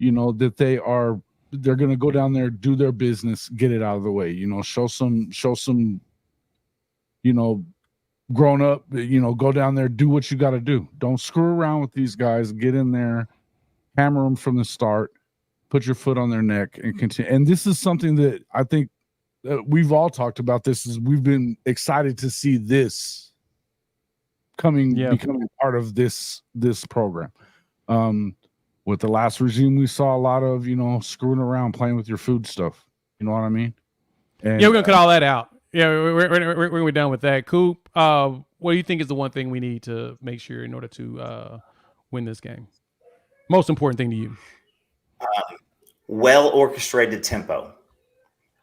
that they're going to go down there, do their business, get it out of the way, show some, grown up, go down there, do what you got to do. Don't screw around with these guys. Get in there, hammer them from the start, put your foot on their neck and continue. And this is something that I think we've all talked about. This is, we've been excited to see this becoming part of this program. With the last regime, we saw a lot of, screwing around, playing with your food stuff. You know what I mean? And,
we're going to cut all that out. Yeah, we're done with that. Coop, what do you think is the one thing we need to make sure in order to win this game? Most important thing to you?
Well-orchestrated tempo,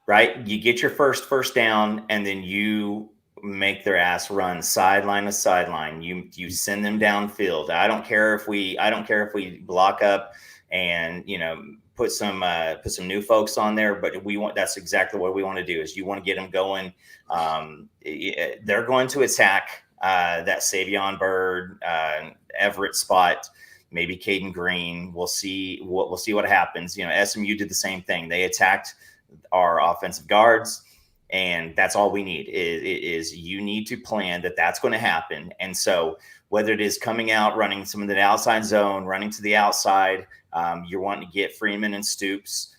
right? You get your first down, and then you make their ass run sideline to sideline. You send them downfield. I don't care if we block up and put some new folks on there, but that's exactly what we want to do. Is you want to get them going. They're going to attack that Savion Byrd, Everett spot, maybe Caden Green. We'll see what happens. SMU did the same thing. They attacked our offensive guards. And that's all we need is you need to plan that's going to happen. And so whether it is coming out, running some of the outside zone, running to the outside, you're wanting to get Freeman and Stoops,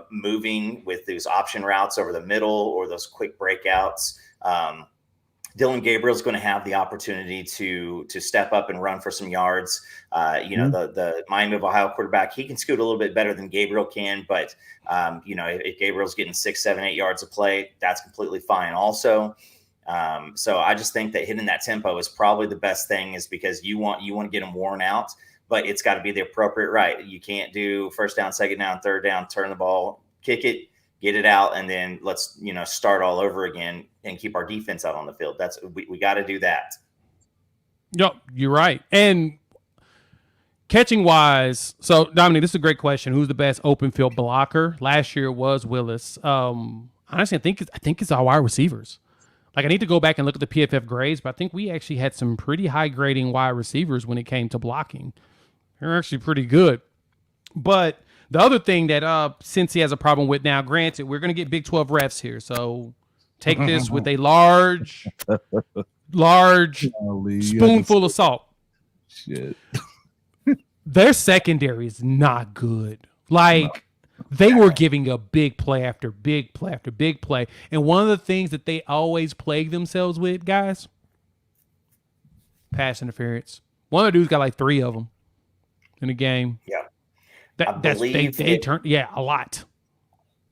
moving with those option routes over the middle or those quick breakouts. Dylan Gabriel's going to have the opportunity to step up and run for some yards. The Miami of Ohio quarterback, he can scoot a little bit better than Gabriel can, but if Gabriel's getting 6, 7, 8 yards of play, that's completely fine also. So I just think that hitting that tempo is probably the best thing, is because you want to get them worn out, but it's got to be the appropriate right. You can't do first down, second down, third down, turn the ball, kick it, get it out, and then let's start all over again and keep our defense out on the field. We got to do that.
Yep, you're right. And catching wise, so Dominic, this is a great question. Who's the best open field blocker? Last year was Willis. Honestly, I think it's our wide receivers. Like, I need to go back and look at the PFF grades, but I think we actually had some pretty high grading wide receivers when it came to blocking. They're actually pretty good. But the other thing that Cincy has a problem with now, granted, we're going to get Big 12 refs here, so take this with a large spoonful of salt.
Shit.
Their secondary is not good. Like, they were giving a big play after big play after big play. And one of the things that they always plague themselves with, guys, pass interference. One of the dudes got like 3 of them in a game.
Yeah.
They turned a lot.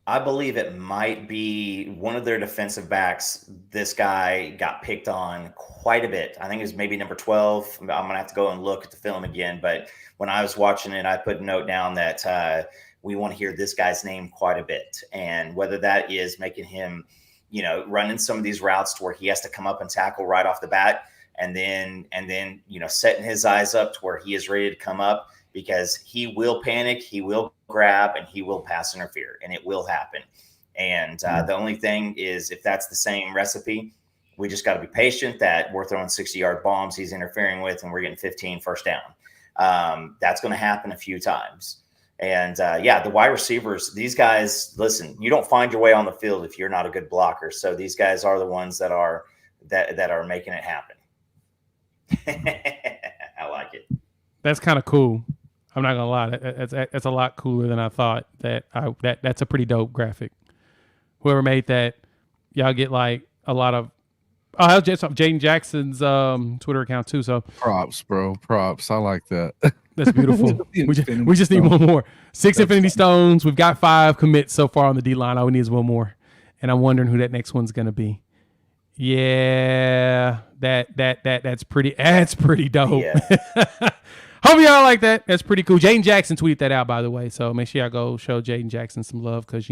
I believe it might be one of their defensive backs. This guy got picked on quite a bit. I think it was maybe number 12. I'm going to have to go and look at the film again. But when I was watching it, I put a note down that we want to hear this guy's name quite a bit. And whether that is making him, running some of these routes to where he has to come up and tackle right off the bat, and then setting his eyes up to where he is ready to come up, because he will panic, he will grab, and he will pass interfere, and it will happen. And the only thing is, if that's the same recipe, we just got to be patient that we're throwing 60-yard bombs he's interfering with, and we're getting 15 first down. That's going to happen a few times. And the wide receivers, these guys, listen, you don't find your way on the field if you're not a good blocker. So these guys are the ones that are making it happen. I like it.
That's kind of cool. I'm not gonna lie. That's a lot cooler than I thought. That's a pretty dope graphic. Whoever made that, y'all get like a lot of. Oh, that's just Jaden Jackson's Twitter account too. So
props, bro. Props. I like that.
that's beautiful. we just need one more. 6 Infinity Stones. We've got 5 commits so far on the D line. All we need is one more, and I'm wondering who that next one's gonna be. Yeah, that's pretty. That's pretty dope.
Yeah.
Hope y'all like that. That's pretty cool. Jaden Jackson tweeted that out, by the way. So make sure y'all go show Jaden Jackson some love because,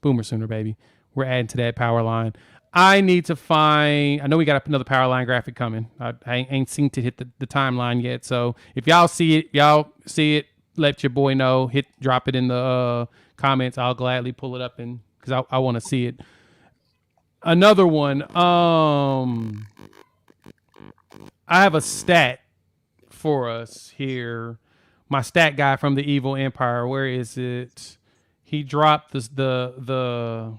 Boomer Sooner, baby. We're adding to that power line. I need to find. I know we got another power line graphic coming. I ain't seen to hit the timeline yet. So if y'all see it, let your boy know. Drop it in the comments. I'll gladly pull it up because I want to see it. Another one. I have a stat for us here. My stat guy from the Evil Empire. Where is it? He dropped the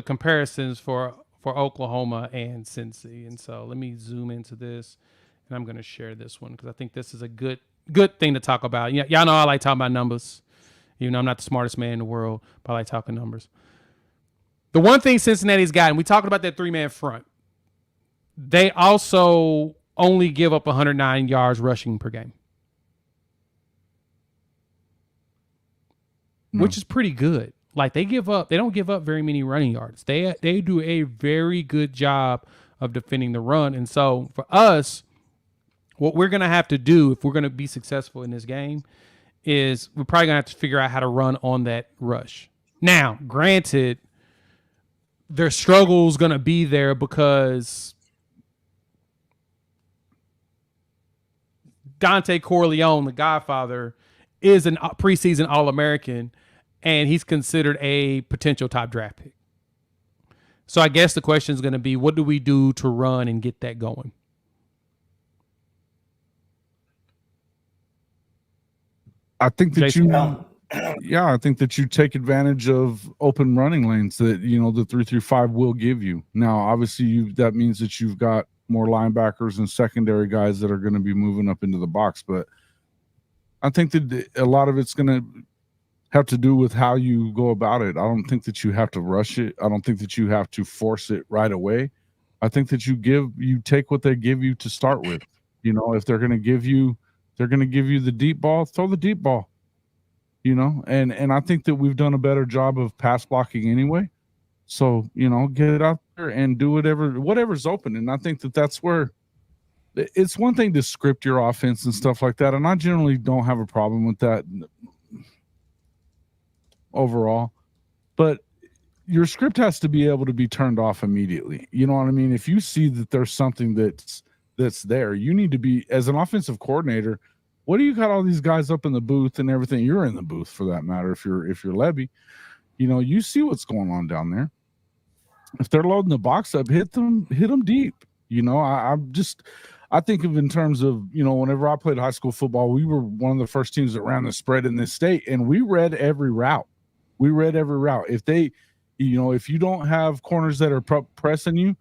comparisons for Oklahoma and Cincy. And so let me zoom into this, and I'm going to share this one because I think this is a good thing to talk about. Y'all know I like talking about numbers. Even though I'm not the smartest man in the world, but I like talking numbers. The one thing Cincinnati's got, and we talked about that 3-man front, they also only give up 109 yards rushing per game, which is pretty good. Like they don't give up very many running yards. They do a very good job of defending the run. And so for us, what we're going to have to do if we're going to be successful in this game is we're probably going to have to figure out how to run on that rush. Now, granted, their struggle is going to be there because Dante Corleone, the Godfather, is a preseason All-American, and he's considered a potential top draft pick. So I guess the question is going to be, what do we do to run and get that going?
I think that
Jason?
I think that you take advantage of open running lanes that, the 3-5 will give you. Now, obviously, that means that you've got more linebackers and secondary guys that are going to be moving up into the box. But I think that a lot of it's going to have to do with how you go about it. I don't think that you have to rush it. I don't think that you have to force it right away. I think that you take what they give you to start with. If they're going to give you the deep ball, throw the deep ball. And I think that we've done a better job of pass blocking anyway. So, get it out there and do whatever's open. And I think that that's where it's one thing to script your offense and stuff like that. And I generally don't have a problem with that overall. But your script has to be able to be turned off immediately. You know what I mean? If you see that there's something that's there, you need to be, as an offensive coordinator, what do you got all these guys up in the booth and everything? You're in the booth for that matter. If you're Levy, you see what's going on down there. If they're loading the box up, hit them deep. I think of in terms of, whenever I played high school football, we were one of the first teams that ran the spread in this state, and we read every route. If if you don't have corners that are pressing you,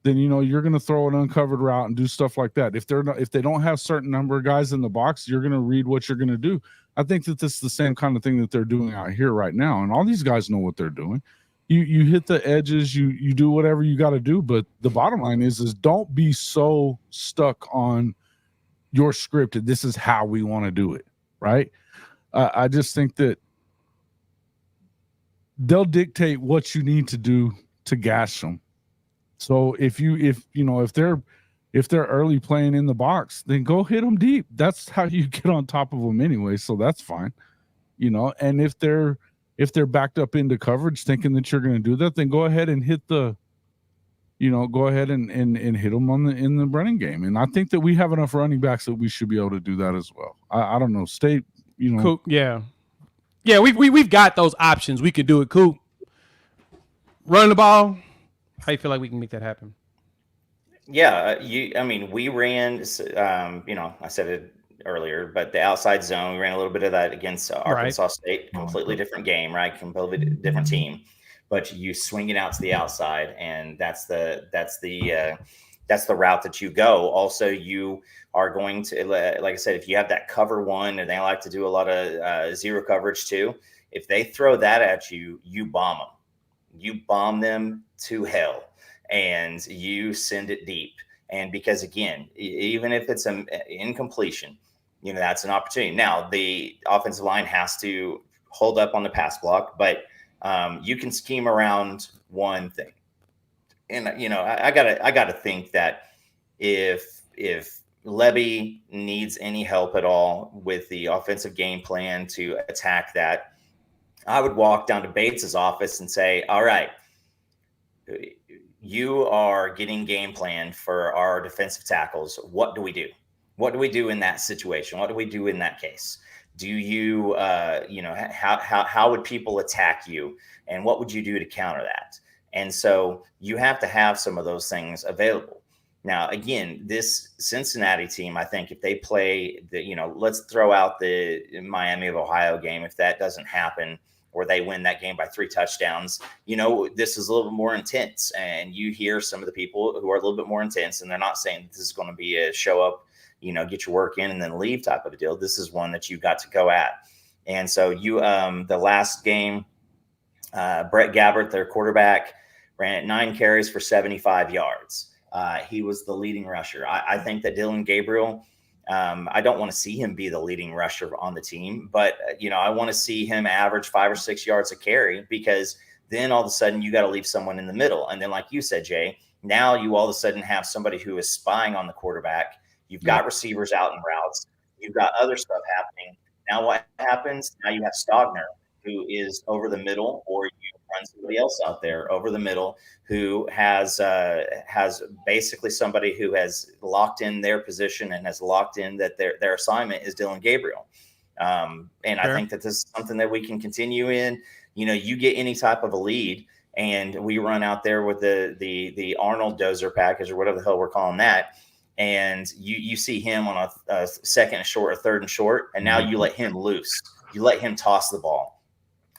then you're going to throw an uncovered route and do stuff like that. If they don't have certain number of guys in the box, you're going to read what you're going to do. I think that this is the same kind of thing that they're doing out here right now, and all these guys know what they're doing. You hit the edges, you do whatever you got to do, but the bottom line is don't be so stuck on your script and this is how we want to do it, right? I just think that they'll dictate what you need to do to gash them. So if they're early playing in the box, then go hit them deep. That's how you get on top of them anyway. So that's fine, and if they're backed up into coverage thinking that you're going to do that, then go ahead and hit and hit them in the running game. And I think that we have enough running backs that we should be able to do that as well. I don't know.
Cool. Yeah. We've got those options. We could do it. Cool. Running the ball. How you feel like we can make that happen?
Yeah, we ran, I said it earlier, but the outside zone, we ran a little bit of that against Arkansas State, completely different game, right? Completely different team, but you swing it out to the outside, and that's the that's the route that you go. Also, you are going to, like I said, if you have that cover one, and they like to do a lot of zero coverage too, if they throw that at you, you bomb them. You bomb them to hell, and you send it deep. And because, again, even if it's an incompletion, that's an opportunity. Now, the offensive line has to hold up on the pass block, but you can scheme around one thing. And, I gotta think that if Levy needs any help at all with the offensive game plan to attack that, I would walk down to Bates's office and say, all right, you are getting game planned for our defensive tackles. What do we do? What do we do in that situation? What do we do in that case? Do you, how would people attack you? And what would you do to counter that? And so you have to have some of those things available. Now, again, this Cincinnati team, I think if they play let's throw out the Miami of Ohio game. If that doesn't happen, or they win that game by 3 touchdowns, this is a little bit more intense. And you hear some of the people who are a little bit more intense, and they're not saying this is going to be a show up, get your work in and then leave type of a deal. This is one that you got to go at. And so the last game, Brett Gabbert, their quarterback, ran at 9 carries for 75 yards. He was the leading rusher. I think that Dylan Gabriel, I don't want to see him be the leading rusher on the team, but I want to see him average 5 or 6 yards a carry, because then all of a sudden you got to leave someone in the middle. And then, like you said, Jay, now you all of a sudden have somebody who is spying on the quarterback. You've got receivers out in routes. You've got other stuff happening. Now what happens? Now you have Stogner, who is over the middle, or you run somebody else out there over the middle who has basically somebody who has locked in their position and has locked in that their assignment is Dylan Gabriel. And sure. I think that this is something that we can continue in. You get any type of a lead, and we run out there with the Arnold dozer package, or whatever the hell we're calling that. And you see him on a second and short, or third and short, and now you let him loose. You let him toss the ball.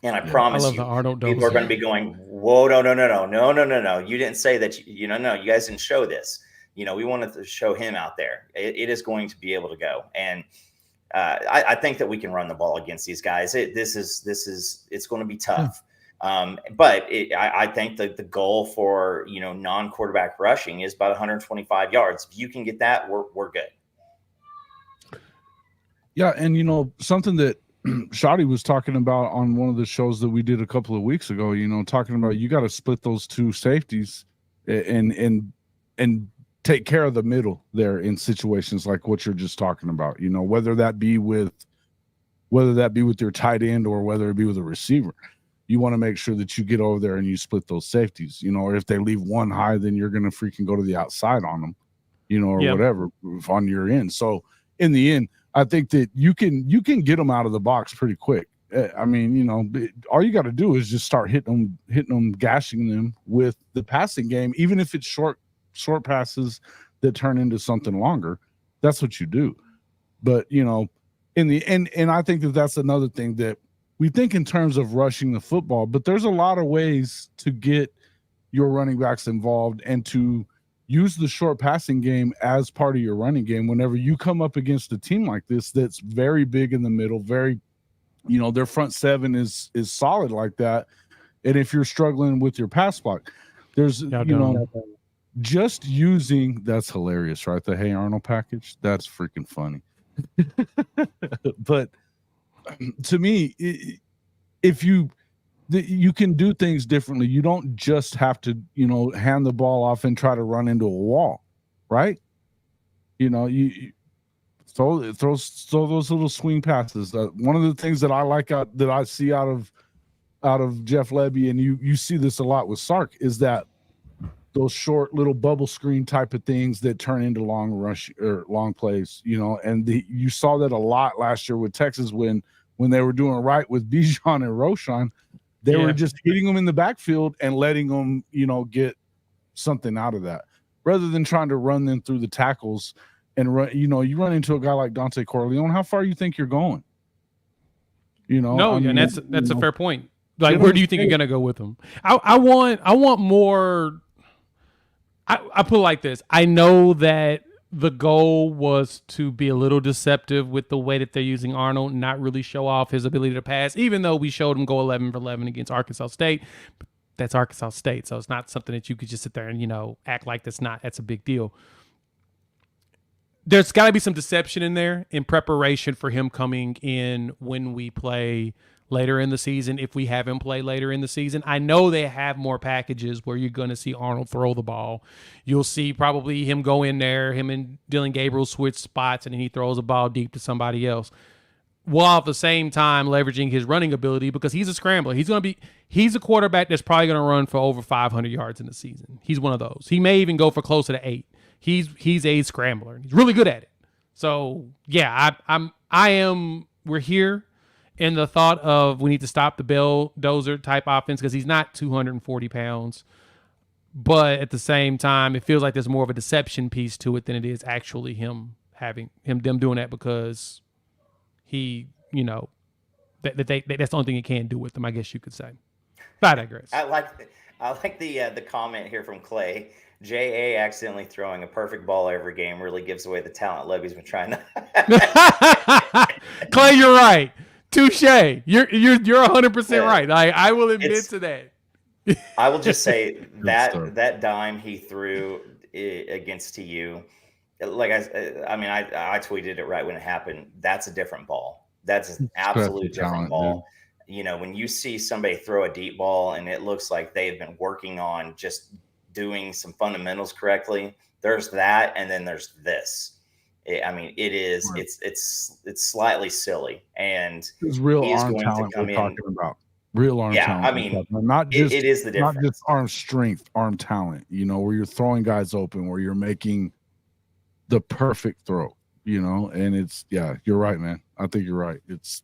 And I promise you, people are going to be going, whoa, no. You didn't say that, no, you guys didn't show this. We wanted to show him out there. It is going to be able to go. And I think that we can run the ball against these guys. It's going to be tough. But I think that the goal for, non-quarterback rushing is about 125 yards. If you can get that, we're good.
Yeah. And, something that Shotty was talking about on one of the shows that we did a couple of weeks ago, talking about you got to split those 2 safeties and take care of the middle there in situations like what you're just talking about, whether that be with your tight end or whether it be with a receiver. You want to make sure that you get over there and you split those safeties, or if they leave one high, then you're going to freaking go to the outside on them, or whatever on your end. So in the end, I think that you can get them out of the box pretty quick. I mean, all you got to do is just start hitting them, gashing them with the passing game, even if it's short passes that turn into something longer. That's what you do. But in the end, and I think that that's another thing that we think in terms of rushing the football, but there's a lot of ways to get your running backs involved and to use the short passing game as part of your running game whenever you come up against a team like this that's very big in the middle, very, their front 7 is solid like that. And if you're struggling with your pass block, there's, just using, that's hilarious, right? The Hey Arnold package, that's freaking funny. But to me, if you can do things differently. You don't just have to, hand the ball off and try to run into a wall, right? You throw those little swing passes. One of the things that I like that I see out of Jeff Lebby, and you see this a lot with Sark, is that those short little bubble screen type of things that turn into long rush or long plays, and you saw that a lot last year with Texas when they were doing right with Bijan and Roschon. They were just hitting them in the backfield and letting them, get something out of that rather than trying to run them through the tackles and run. You run into a guy like Dante Corleone. How far you think you're going?
No, and that's a fair point. Like, where do you think you're gonna go with him? I want more. I put it like this. I know that the goal was to be a little deceptive with the way that they're using Arnold and not really show off his ability to pass, even though we showed him go 11 for 11 against Arkansas State. That's Arkansas State, so it's not something that you could just sit there and, act like that's a big deal. There's got to be some deception in there in preparation for him coming in when we play later in the season, if we have him play later in the season. I know they have more packages where you're going to see Arnold throw the ball. You'll see probably him go in there, him and Dylan Gabriel switch spots, and then he throws a ball deep to somebody else, while at the same time leveraging his running ability, because he's a scrambler. He's a quarterback that's probably going to run for over 500 yards in the season. He's one of those. He may even go for closer to 8. He's a scrambler. He's really good at it. So yeah, we're here in the thought of we need to stop the bulldozer type offense because he's not 240 pounds. But at the same time, it feels like there's more of a deception piece to it than it is actually them doing that because he, that's the only thing he can do with them, I guess you could say. But I digress.
I like the comment here from Clay. J.A. accidentally throwing a perfect ball every game really gives away the talent Lovey's been trying to.
Clay, you're right. Touche. You're 100% right. I will admit to that.
I will just say that dime he threw against TU, like I tweeted it right when it happened. That's a different ball. That's an absolute different ball. Dude. When you see somebody throw a deep ball and it looks like they've been working on just doing some fundamentals correctly, there's that, and then there's this. It is. Right. It's slightly silly, and
it's real arm talent we're talking about. Real arm talent. Not just it is the difference. Not just arm strength, arm talent. Where you're throwing guys open, where you're making the perfect throw. And you're right, man. I think you're right. It's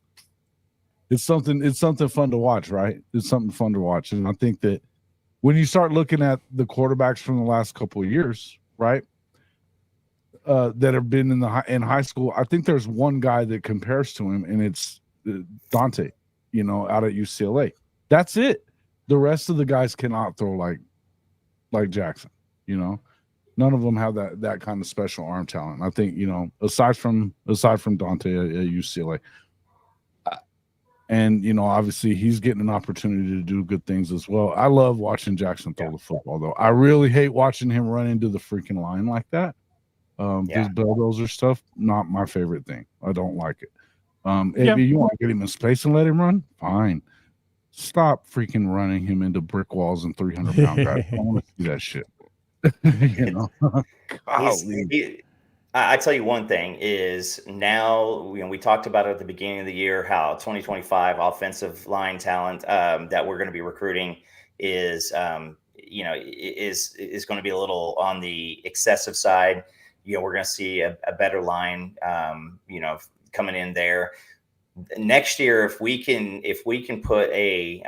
something fun to watch, right? It's something fun to watch, and I think that when you start looking at the quarterbacks from the last couple of years, right, that have been in high school, I think there's one guy that compares to him, and it's Dante, out at UCLA. That's it. The rest of the guys cannot throw like Jackson. None of them have that kind of special arm talent. I think aside from Dante at UCLA. And, obviously he's getting an opportunity to do good things as well. I love watching Jackson throw the football, though. I really hate watching him run into the freaking line like that. This bulldozer stuff, not my favorite thing. I don't like it. If you want to get him in space and let him run, fine. Stop freaking running him into brick walls and 300-pound guys. I don't want to see that shit.
I tell you one thing is now, we talked about it at the beginning of the year, how 2025 offensive line talent that we're going to be recruiting is going to be a little on the excessive side. We're going to see a better line, coming in there next year. If we can put a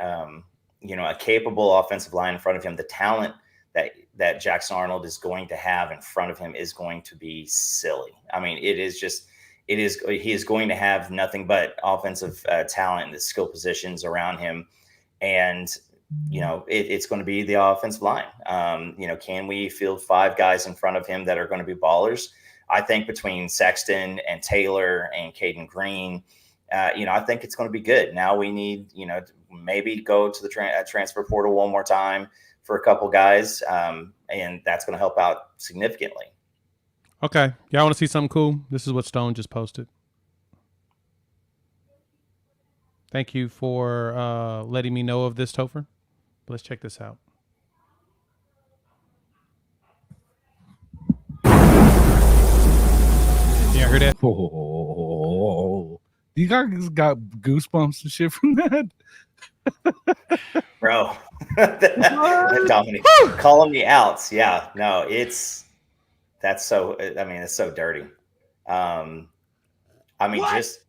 capable offensive line in front of him, the talent that Jackson Arnold is going to have in front of him is going to be silly. He is going to have nothing but offensive talent in the skill positions around him. And, it's going to be the offensive line. Can we field 5 guys in front of him that are going to be ballers? I think between Sexton and Taylor and Caden Green, I think it's going to be good. Now we need, maybe go to the transfer portal one more time for a couple guys, and that's going to help out significantly.
Okay. Y'all want to see something cool? This is what Stone just posted. Thank you for letting me know of this, Topher. Let's check this out. Yeah, I heard that.
Oh, you guys got goosebumps and shit from that?
Bro, Dominic calling me out. Yeah, no, it's so dirty. Just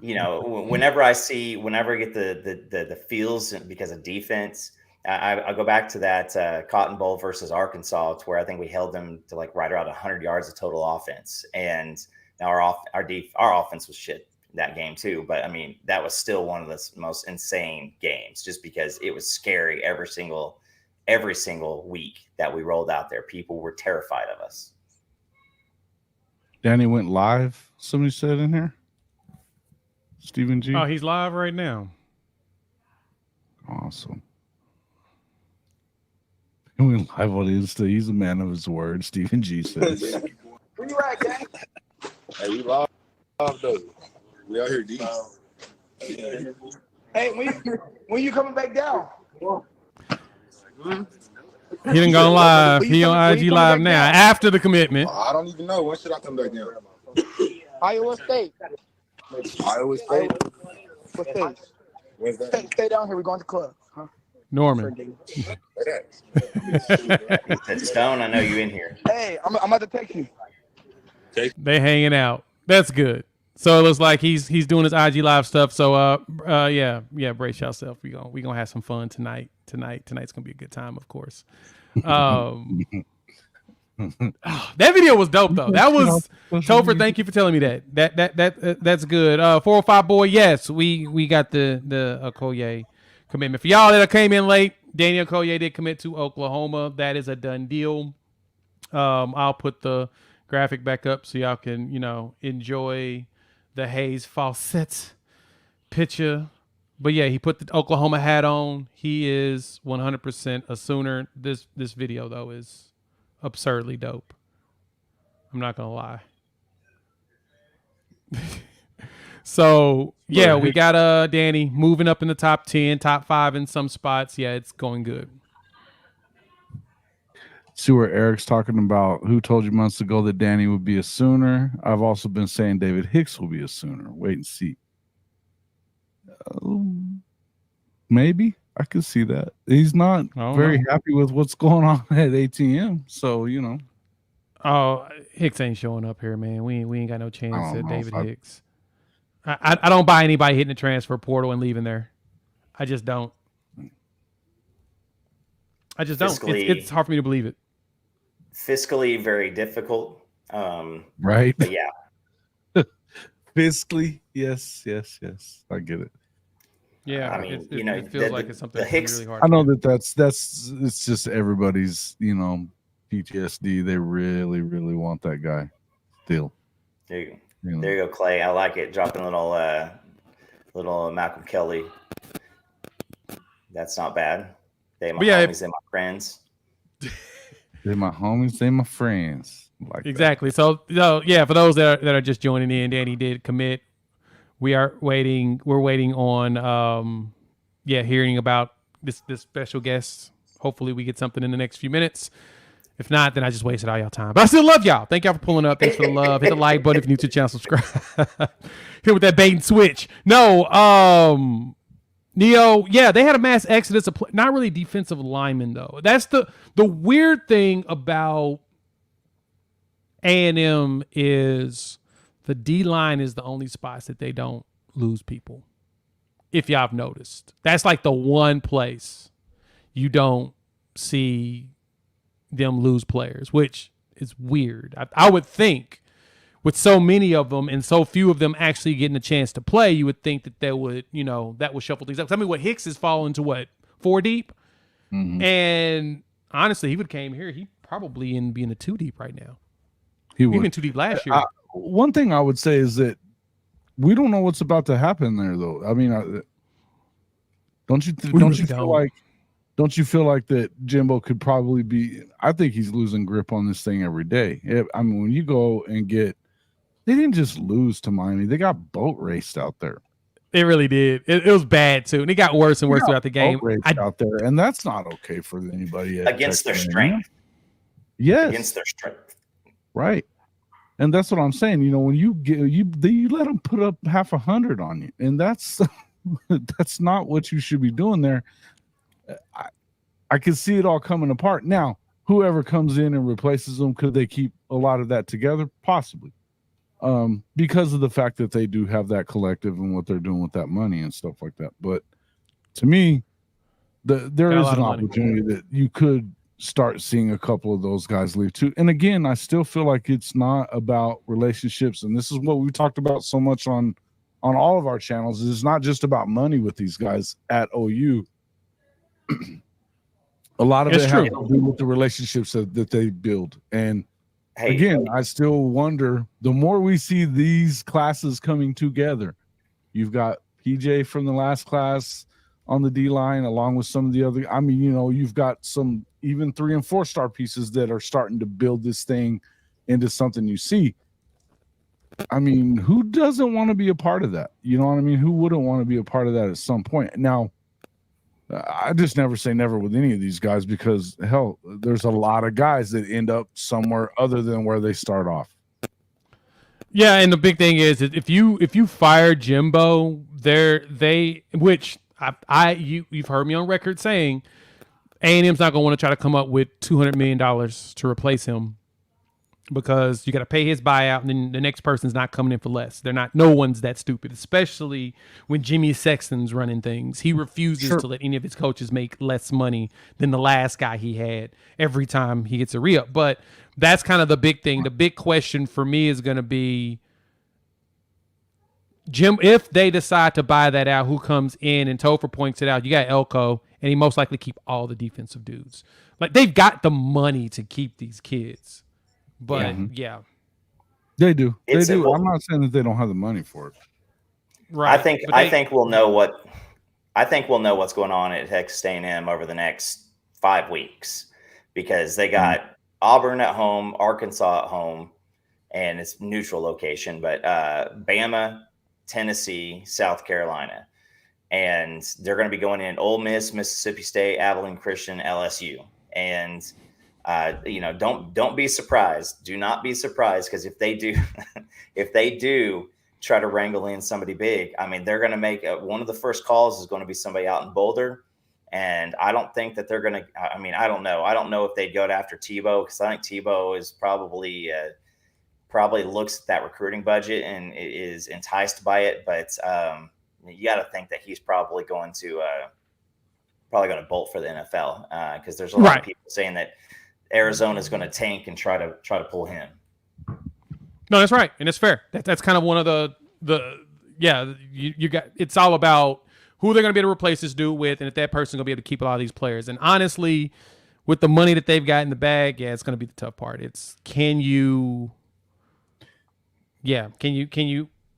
whenever I get the feels because of defense, I go back to that Cotton Bowl versus Arkansas, to where I think we held them to right around 100 yards of total offense, and now our offense was shit that game too. But that was still one of the most insane games, just because it was scary every single every single week that we rolled out there. People were terrified of us.
Danny went live. Somebody said in here. Stephen G.
Oh, he's live right now.
Awesome. He went live on Insta. He's a man of his word. Stephen G says.
Where you at, gang?
Hey, we live though. We out here deep.
Hey, when you coming back down?
He didn't go live. He on IG live now after the commitment.
I don't even know. When should I come back down?
Iowa State.
Iowa State.
What state?
When's that?
Stay down here. We're going to the club. Huh?
Norman.
Stone, I know you in here.
Hey, I'm about to text you.
They hanging out. That's good. So it looks like he's doing his IG live stuff. So yeah, brace yourself. We gonna have some fun tonight. Tonight's gonna be a good time, of course. That video was dope though. That was Topher. Thank you for telling me that. That's good. 405 boy. Yes, we got the Okoye commitment. For y'all that came in late, Danny Okoye did commit to Oklahoma. That is a done deal. I'll put the graphic back up so y'all can enjoy the Hayes Fawcett picture. But yeah, he put the Oklahoma hat on. He is 100% a Sooner. This video though is absurdly dope. I'm not gonna lie. So yeah, we got Danny moving up in the top 10, top 5 in some spots. Yeah, it's going good.
See where Eric's talking about who told you months ago that Danny would be a Sooner. I've also been saying David Hicks will be a Sooner. Wait and see. Maybe I could see that. He's not very happy with what's going on at ATM. So,
Oh, Hicks ain't showing up here, man. We ain't got no chance at David Hicks. I don't buy anybody hitting the transfer portal and leaving there. I just don't. It's hard for me to believe it.
Fiscally very difficult.
Right.
But yeah.
Fiscally, yes. I get it.
Yeah,
I mean,
it feels like it's something really hard.
I know that's it's just everybody's, PTSD. They really, really want that guy still.
There you go, Clay. I like it. Dropping a little Malcolm Kelly. That's not bad. They my homies, they my friends.
They're my homies, they my friends. Like
exactly. So yeah, for those that are just joining in, Danny did commit. We're waiting on hearing about this special guest. Hopefully we get something in the next few minutes. If not, then I just wasted all y'all time. But I still love y'all. Thank y'all for pulling up. Thanks for the love. Hit the like button if you're new to the channel. Subscribe. Hit with that bait and switch. No, Neo, yeah, they had a mass exodus of not really defensive linemen though. That's the weird thing about A&M is the D-line is the only spots that they don't lose people. If y'all have noticed. That's like the one place you don't see them lose players, which is weird. I would think with so many of them and so few of them actually getting a chance to play, you would think that that would shuffle things up. I mean, what Hicks is falling to 4 deep? Mm-hmm. And honestly, he would came here. He probably in being a 2 deep right now. He been 2 deep last year.
One thing I would say is that we don't know what's about to happen there, though. I mean, don't you feel like that Jimbo could probably be? I think he's losing grip on this thing every day. I mean, when you go and they didn't just lose to Miami; they got boat raced out there.
It really did. It was bad too, and it got worse and worse throughout the game.
Out there, and that's not okay for anybody
against their strength.
Yes,
against their strength.
Right. And that's what I'm saying. When you let them put up 100 on you, and that's not what you should be doing there. I can see it all coming apart. Now, whoever comes in and replaces them, could they keep a lot of that together? Possibly, because of the fact that they do have that collective and what they're doing with that money and stuff like that. But to me, there is an opportunity that you could start seeing a couple of those guys leave too. And again, I still feel like it's not about relationships. And this is what we talked about so much on all of our channels. It's not just about money with these guys at OU. A lot of
It's
it
true.
has to do with the relationships that they build. And
Hey,
again, I still wonder, the more we see these classes coming together, you've got PJ from the last class on the D line, along with some of the other. I mean, you've got some even 3 and 4-star pieces that are starting to build this thing into something you see. I mean, who doesn't want to be a part of that? You know what I mean? Who wouldn't want to be a part of that at some point? Now, I just never say never with any of these guys, because hell, there's a lot of guys that end up somewhere other than where they start off.
Yeah, and the big thing is that if you fire Jimbo, you've heard me on record saying A&M's not going to want to try to come up with $200 million to replace him, because you got to pay his buyout, and then the next person's not coming in for less. No one's that stupid, especially when Jimmy Sexton's running things. He refuses to let any of his coaches make less money than the last guy he had every time he gets a re-up. But that's kind of the big thing. The big question for me is going to be, Jim, if they decide to buy that out, who comes in? And Topher points it out. You got Elko, and he most likely keep all the defensive dudes. Like, they've got the money to keep these kids. But yeah,
they do.
It's
They do.
well,
I'm not saying that they don't have the money for it.
right.
I think we'll know what's going on at Texas A&M over the next 5 weeks, because they got Auburn at home, Arkansas at home, and it's neutral location, but Bama, Tennessee, South Carolina, and they're going to be going in Ole Miss, Mississippi State, Abilene Christian, LSU, and don't be surprised. Do not be surprised, because if they do try to wrangle in somebody big, I mean, they're going to make one of the first calls is going to be somebody out in Boulder. And I don't think that they're going to, I mean, I don't know. I don't know if they'd go after Tebow, because I think Tebow is probably looks at that recruiting budget and is enticed by it. But you got to think that he's probably going to bolt for the NFL, because there's a lot of people saying that Arizona is going to tank and try to pull him.
No, that's right, and it's fair. That's kind of one of you got. It's all about who they're going to be able to replace this dude with, and if that person's going to be able to keep a lot of these players. And honestly, with the money that they've got in the bag, it's going to be the tough part. It's can you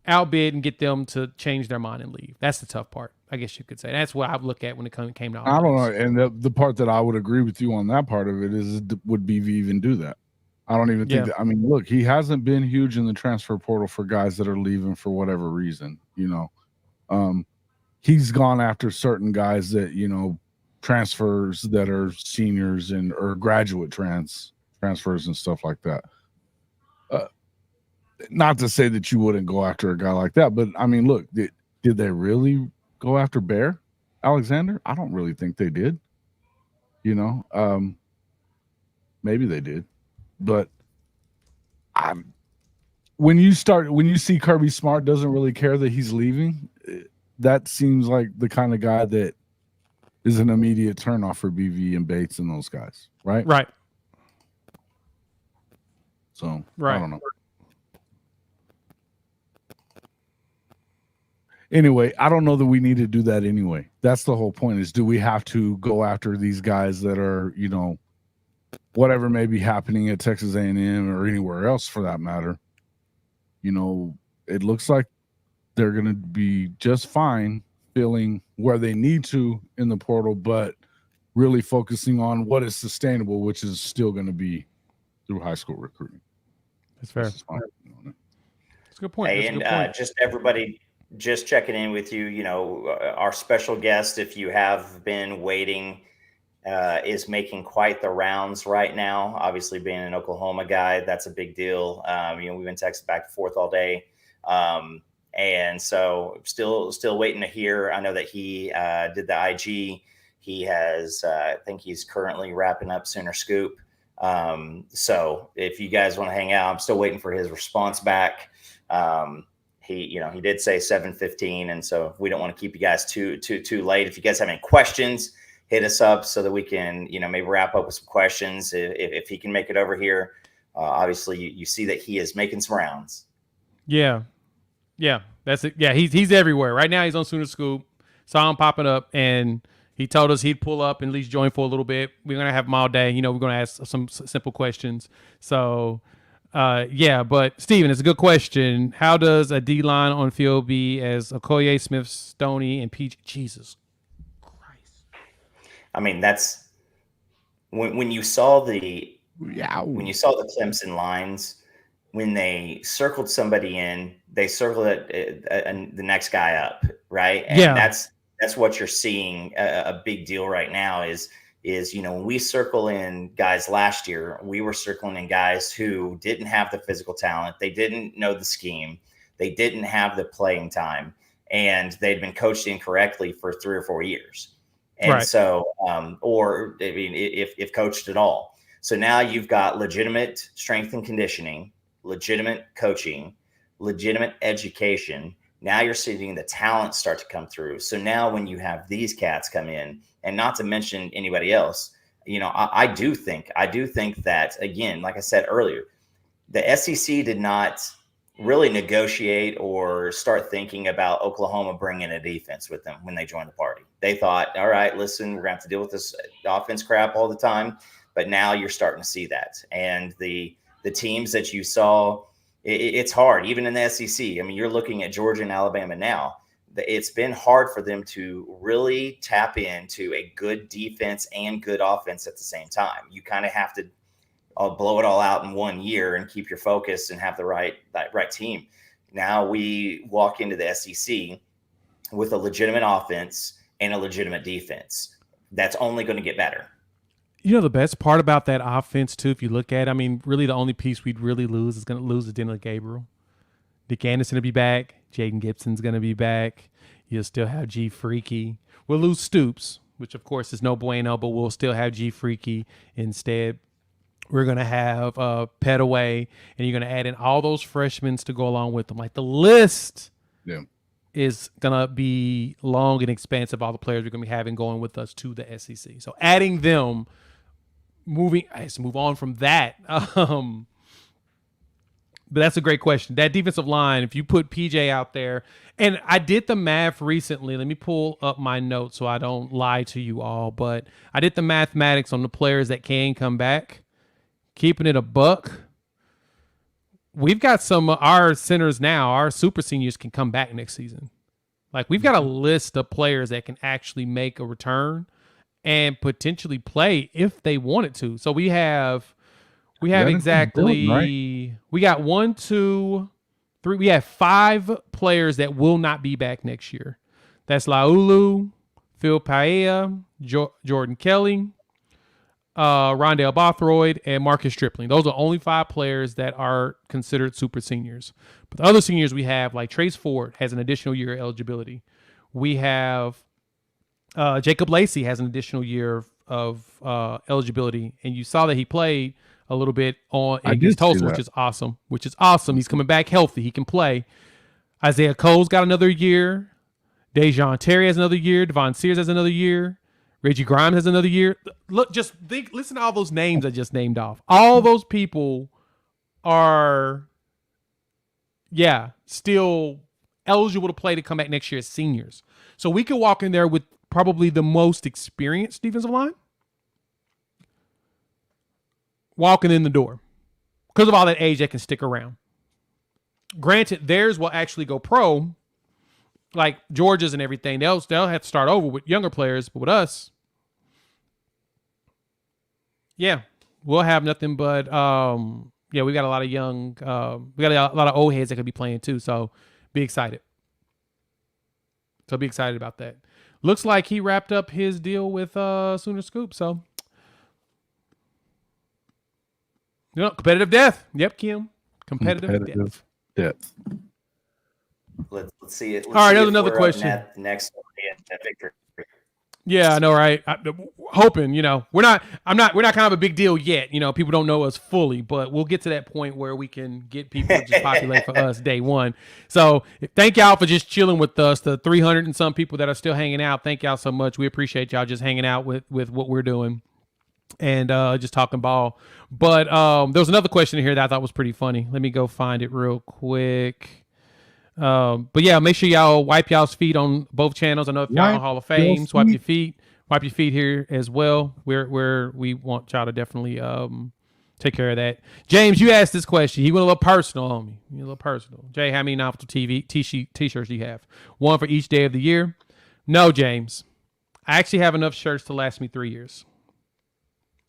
outbid and get them to change their mind and leave? That's the tough part, I guess you could say. That's what I would look at when it came to.
I don't know, and the part that I would agree with you on that part of it is would be even do that. I don't even think that. I mean, look, he hasn't been huge in the transfer portal for guys that are leaving for whatever reason. He's gone after certain guys that transfers that are seniors or graduate transfers and stuff like that. Not to say that you wouldn't go after a guy like that, but I mean, look, did they really go after Bear Alexander? I don't really think they did. Maybe they did. But when you see Kirby Smart doesn't really care that he's leaving, that seems like the kind of guy that is an immediate turnoff for BV and Bates and those guys, right?
Right.
So
right.
I don't know. Anyway, I don't know that we need to do that anyway. That's the whole point, is do we have to go after these guys that are, whatever may be happening at Texas A&M or anywhere else for that matter? It looks like they're going to be just fine filling where they need to in the portal, but really focusing on what is sustainable, which is still going to be through high school recruiting.
That's fair. That's a good point.
Hey, and just everybody, just checking in with you, our special guest, if you have been waiting, is making quite the rounds right now. Obviously, being an Oklahoma guy, that's a big deal. We've been texting back and forth all day. And so still waiting to hear. I know that he did the IG. He has, I think he's currently wrapping up Sooner Scoop. So if you guys want to hang out, I'm still waiting for his response back. He did say 7:15, and so we don't want to keep you guys too late. If you guys have any questions, hit us up so that we can, maybe wrap up with some questions if he can make it over here. Obviously, you see that he is making some rounds.
Yeah, that's it. Yeah, he's everywhere right now. He's on Sooner Scoop. Saw him popping up, and He told us he'd pull up and at least join for a little bit. We're gonna have him all day. We're gonna ask some simple questions. So, yeah. But Steven, it's a good question. How does a D line on field be as Okoye, Smith, Stoney, and PG? Jesus Christ.
I mean, that's when you saw the Clemson lines, when they circled somebody in, they circled the next guy up, right? And that's what you're seeing. A big deal right now is when we circle in guys last year, we were circling in guys who didn't have the physical talent, they didn't know the scheme, they didn't have the playing time, and they'd been coached incorrectly for 3 or 4 years. And
right.
So, or I mean, if coached at all. So now you've got legitimate strength and conditioning, legitimate coaching, legitimate education. Now you're seeing the talent start to come through. So now when you have these cats come in, and not to mention anybody else, I do think that, again, like I said earlier, the SEC did not really negotiate or start thinking about Oklahoma bringing a defense with them when they joined the party. They thought, all right, listen, we're going to have to deal with this offense crap all the time. But now you're starting to see that. And the teams that you saw, it's hard, even in the SEC. I mean, you're looking at Georgia and Alabama now. It's been hard for them to really tap into a good defense and good offense at the same time. You kind of have to blow it all out in 1 year and keep your focus and have the right team. Now we walk into the SEC with a legitimate offense and a legitimate defense. That's only going to get better.
The best part about that offense, too, if you look at it, I mean, really the only piece we'd really lose is Daniel Gabriel. Dick Anderson will be back. Jaden Gibson's going to be back. You'll still have G Freaky. We'll lose Stoops, which, of course, is no bueno, but we'll still have G Freaky instead. We're going to have Petaway, and you're going to add in all those freshmen to go along with them. Like, the list is going to be long and expansive, all the players we're going to be having going with us to the SEC. So adding them, let's move on from that. But that's a great question. That defensive line, if you put PJ out there, and I did the math recently. Let me pull up my notes so I don't lie to you all. But I did the mathematics on the players that can come back. Keeping it a buck, we've got some of our centers now, our super seniors can come back next season. Like, we've got a list of players that can actually make a return and potentially play if they wanted to. So we have exactly, right? We got 1, 2, 3. We have 5 players that will not be back next year. That's Laulu, Phil Paella, Jordan Kelly, Rondell Bothroyd, and Marcus Stripling. Those are only 5 players that are considered super seniors. But the other seniors we have, like Trace Ford, has an additional year of eligibility. We have Jacob Lacey has an additional year of eligibility, and you saw that he played a little bit against Tulsa, which is awesome. He's coming back healthy. He can play. Isaiah Cole's got another year. Dejon Terry has another year. Devon Sears has another year. Reggie Grimes has another year. Look, listen to all those names I just named off. All those people are, still eligible to play to come back next year as seniors. So we could walk in there with probably the most experienced defensive line walking in the door because of all that age that can stick around. Granted, theirs will actually go pro, like Georgia's and everything. They'll have to start over with younger players, but with us, we'll have nothing but we got a lot of young, we got a lot of old heads that could be playing too. So be excited. About that. Looks like he wrapped up his deal with Sooner Scoop. So competitive death. Yep, Kim. Competitive death.
Let's see it.
All right, there's another question.
Next victory.
Yeah, I know, right? Hoping, we're not kind of a big deal yet. People don't know us fully, but we'll get to that point where we can get people to just populate for us day one. So thank y'all for just chilling with us. The 300 and some people that are still hanging out. Thank y'all so much. We appreciate y'all just hanging out with what we're doing and just talking ball. But there was another question here that I thought was pretty funny. Let me go find it real quick. But yeah, make sure y'all wipe y'all's feet on both channels. I know if y'all on Hall of Fame, swipe your feet. Wipe your feet here as well. We want y'all to definitely take care of that. James, you asked this question. You went a little personal on me. You went a little personal. Jay, how many novel t-shirts do you have? One for each day of the year? No, James. I actually have enough shirts to last me 3 years.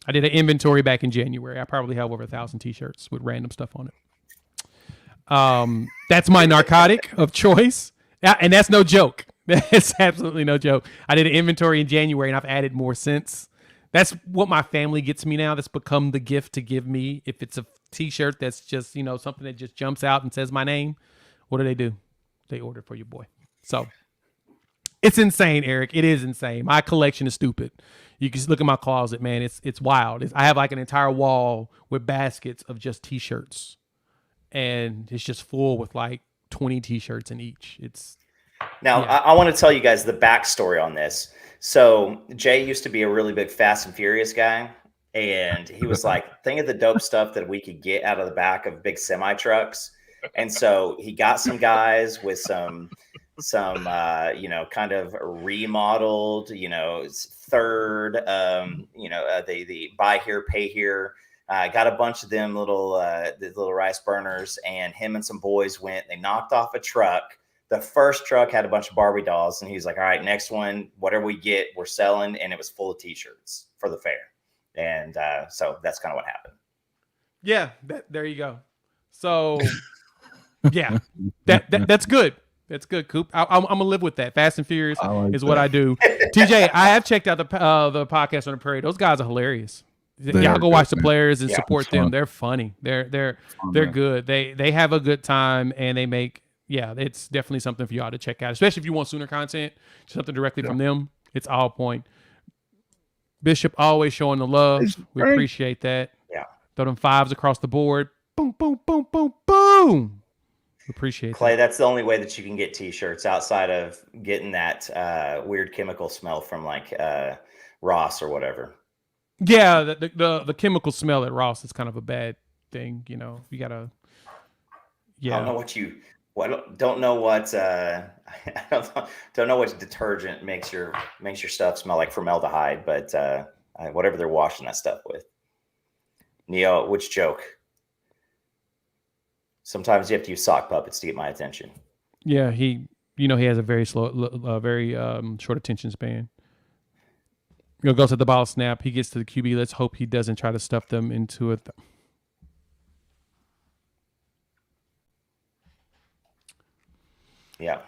I did an inventory back in January. I probably have over 1,000 t-shirts with random stuff on it. That's my narcotic of choice. And that's no joke. That's absolutely no joke. I did an inventory in January and I've added more since. That's what my family gets me now. That's become the gift to give me. If it's a t-shirt that's just, something that just jumps out and says my name, what do? They order for your boy. So it's insane, Eric. It is insane. My collection is stupid. You can just look at my closet, man. It's wild. I have like an entire wall with baskets of just t-shirts. And it's just full with like 20 t-shirts in each.
Now, yeah. I want to tell you guys the backstory on this. So Jay used to be a really big Fast and Furious guy. And he was like, think of the dope stuff that we could get out of the back of big semi trucks. And so he got some guys with some kind of remodeled, third, the buy here, pay here. Got a bunch of them little rice burners, and him and some boys went. They knocked off a truck. The first truck had a bunch of Barbie dolls, and he was like, all right, next one, whatever we get, we're selling. And it was full of t-shirts for the fair. And so that's kind of what happened.
Yeah, there you go. So, yeah, that's good. That's good, Coop. I'm gonna live with that. Fast and Furious is what I do. TJ, I have checked out the podcast on the Prairie. Those guys are hilarious. Y'all go watch the players and support them. They're funny. They're good. They have a good time, and they make it's definitely something for y'all to check out, especially if you want Sooner content, something directly from them. It's all point. Bishop always showing the love. We appreciate that.
Yeah.
Throw them fives across the board. Boom, boom, boom, boom, boom. Appreciate
Clay, that's the only way that you can get t-shirts outside of getting that weird chemical smell from like Ross or whatever.
Yeah, the chemical smell at Ross is kind of a bad thing. You gotta. Yeah.
I don't know don't know what don't know what detergent makes your stuff smell like formaldehyde, but whatever they're washing that stuff with. Neo, which joke? Sometimes you have to use sock puppets to get my attention. Yeah,
he has a very slow, very short attention span. Goes at the ball snap. He gets to the QB. Let's hope he doesn't try to stuff them into it.
Yeah.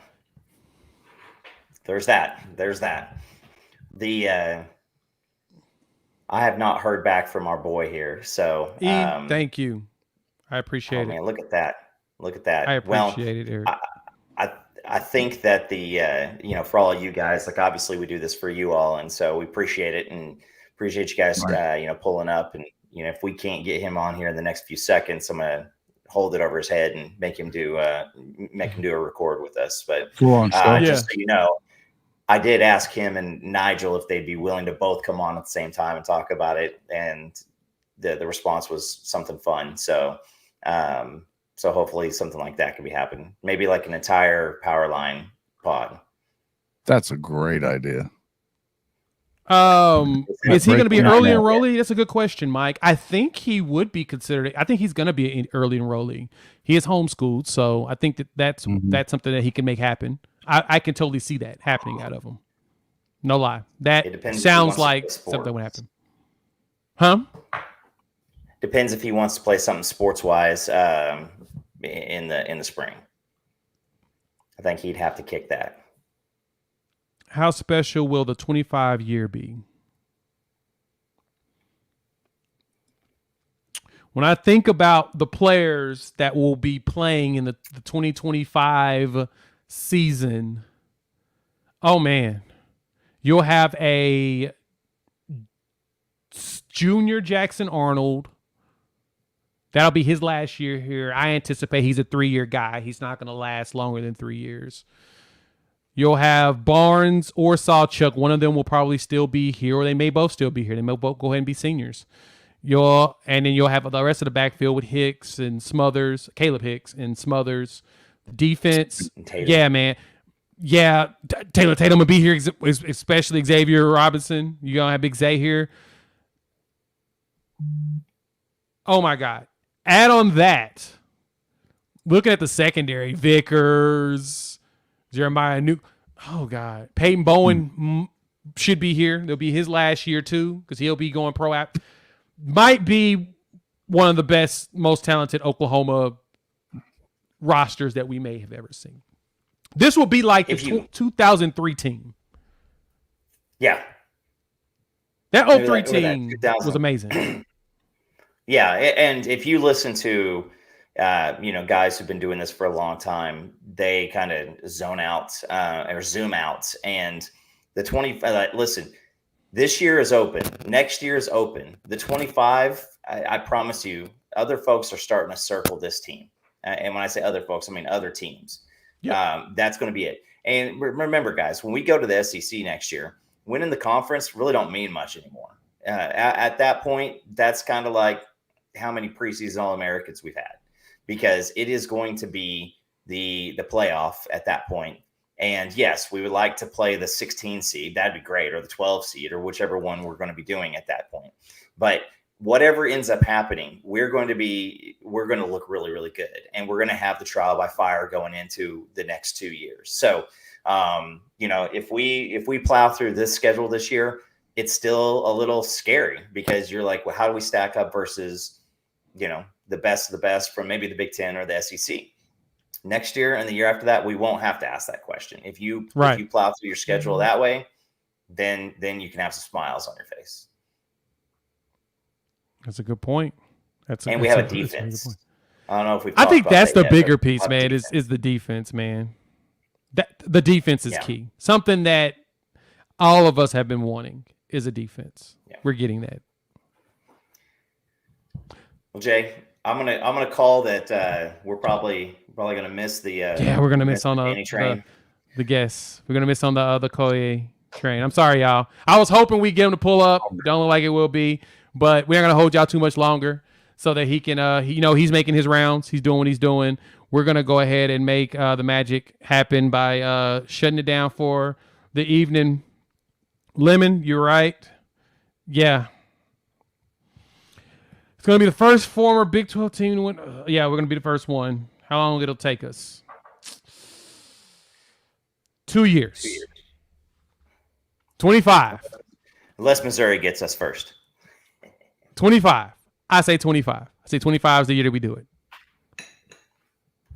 There's that. The I have not heard back from our boy here, so
thank you. I appreciate it.
Man, look at that. I
appreciate it, Eric.
I think that for all of you guys, like obviously we do this for you all, and so we appreciate it and appreciate you guys, pulling up. And if we can't get him on here in the next few seconds, I'm gonna hold it over his head and make him do a record with us. But just so you know, I did ask him and Nigel if they'd be willing to both come on at the same time and talk about it, and the response was something fun. So. So hopefully something like that can be happening. Maybe like an entire power line pod.
That's a great idea.
Is he going to be early enrollee? That's a good question, Mike. I think he would be considered. I think he's going to be an early enrollee. He is homeschooled, so I think that's something that he can make happen. I can totally see that happening out of him. No lie. That sounds like something would happen. Huh?
Depends if he wants to play something sports wise in the spring. I think he'd have to kick that.
How special will the 25 year be? When I think about the players that will be playing in the 2025 season, oh man, you'll have a junior Jackson Arnold. That'll be his last year here. I anticipate he's a 3-year guy. He's not going to last longer than 3 years. You'll have Barnes or Sawchuk. One of them will probably still be here, or they may both still be here. They may both go ahead and be seniors. And then you'll have the rest of the backfield with Hicks and Smothers, Caleb Hicks and Smothers. Defense, yeah, man. Yeah, Taylor Tatum will be here, especially Xavier Robinson. You're going to have Big Zay here. Oh, my God. Add on that. Looking at the secondary, Vickers, Jeremiah New. Oh, God. Peyton Bowen should be here. There'll be his last year, too, because he'll be going pro app. Might be one of the best, most talented Oklahoma rosters that we may have ever seen. This will be like the 2003 team.
Yeah.
That 03 team was amazing.
Yeah, and if you listen to, guys who've been doing this for a long time, they kind of zone out or zoom out. And the listen, this year is open. Next year is open. The 25, I promise you, other folks are starting to circle this team. And when I say other folks, I mean other teams. Yep. That's going to be it. And remember, guys, when we go to the SEC next year, winning the conference really don't mean much anymore. At that point, that's kind of like how many preseason All-Americans we've had, because it is going to be the playoff at that point. And yes, we would like to play the 16 seed. That'd be great, or the 12 seed, or whichever one we're going to be doing at that point. But whatever ends up happening, we're going to look really, really good. And we're going to have the trial by fire going into the next 2 years. So, if we plow through this schedule this year, it's still a little scary, because you're like, well, how do we stack up versus, the best of the best from maybe the Big Ten or the SEC? Next year and the year after that, we won't have to ask that question. If you plow through your schedule that way, then you can have some smiles on your face.
That's a good point.
We have a defense. I don't know if we.
I think that's the bigger piece, man. Is the defense, man. The defense is key. Something that all of us have been wanting is a defense. Yeah. We're getting that.
Well, Jay, I'm gonna call that. We're probably gonna miss the.
We're gonna miss on the guests. We're gonna miss on the Okoye train. I'm sorry, y'all. I was hoping we'd get him to pull up. Don't look like it will be. But we're not going to hold y'all too much longer so that he can, he's making his rounds. He's doing what he's doing. We're going to go ahead and make the magic happen by shutting it down for the evening. Lemon, you're right. Yeah. It's going to be the first former Big 12 team to win. We're going to be the first one. How long it'll take us? 2 years. 25.
Unless Missouri gets us first.
25. I say 25. I say 25 is the year that we do it.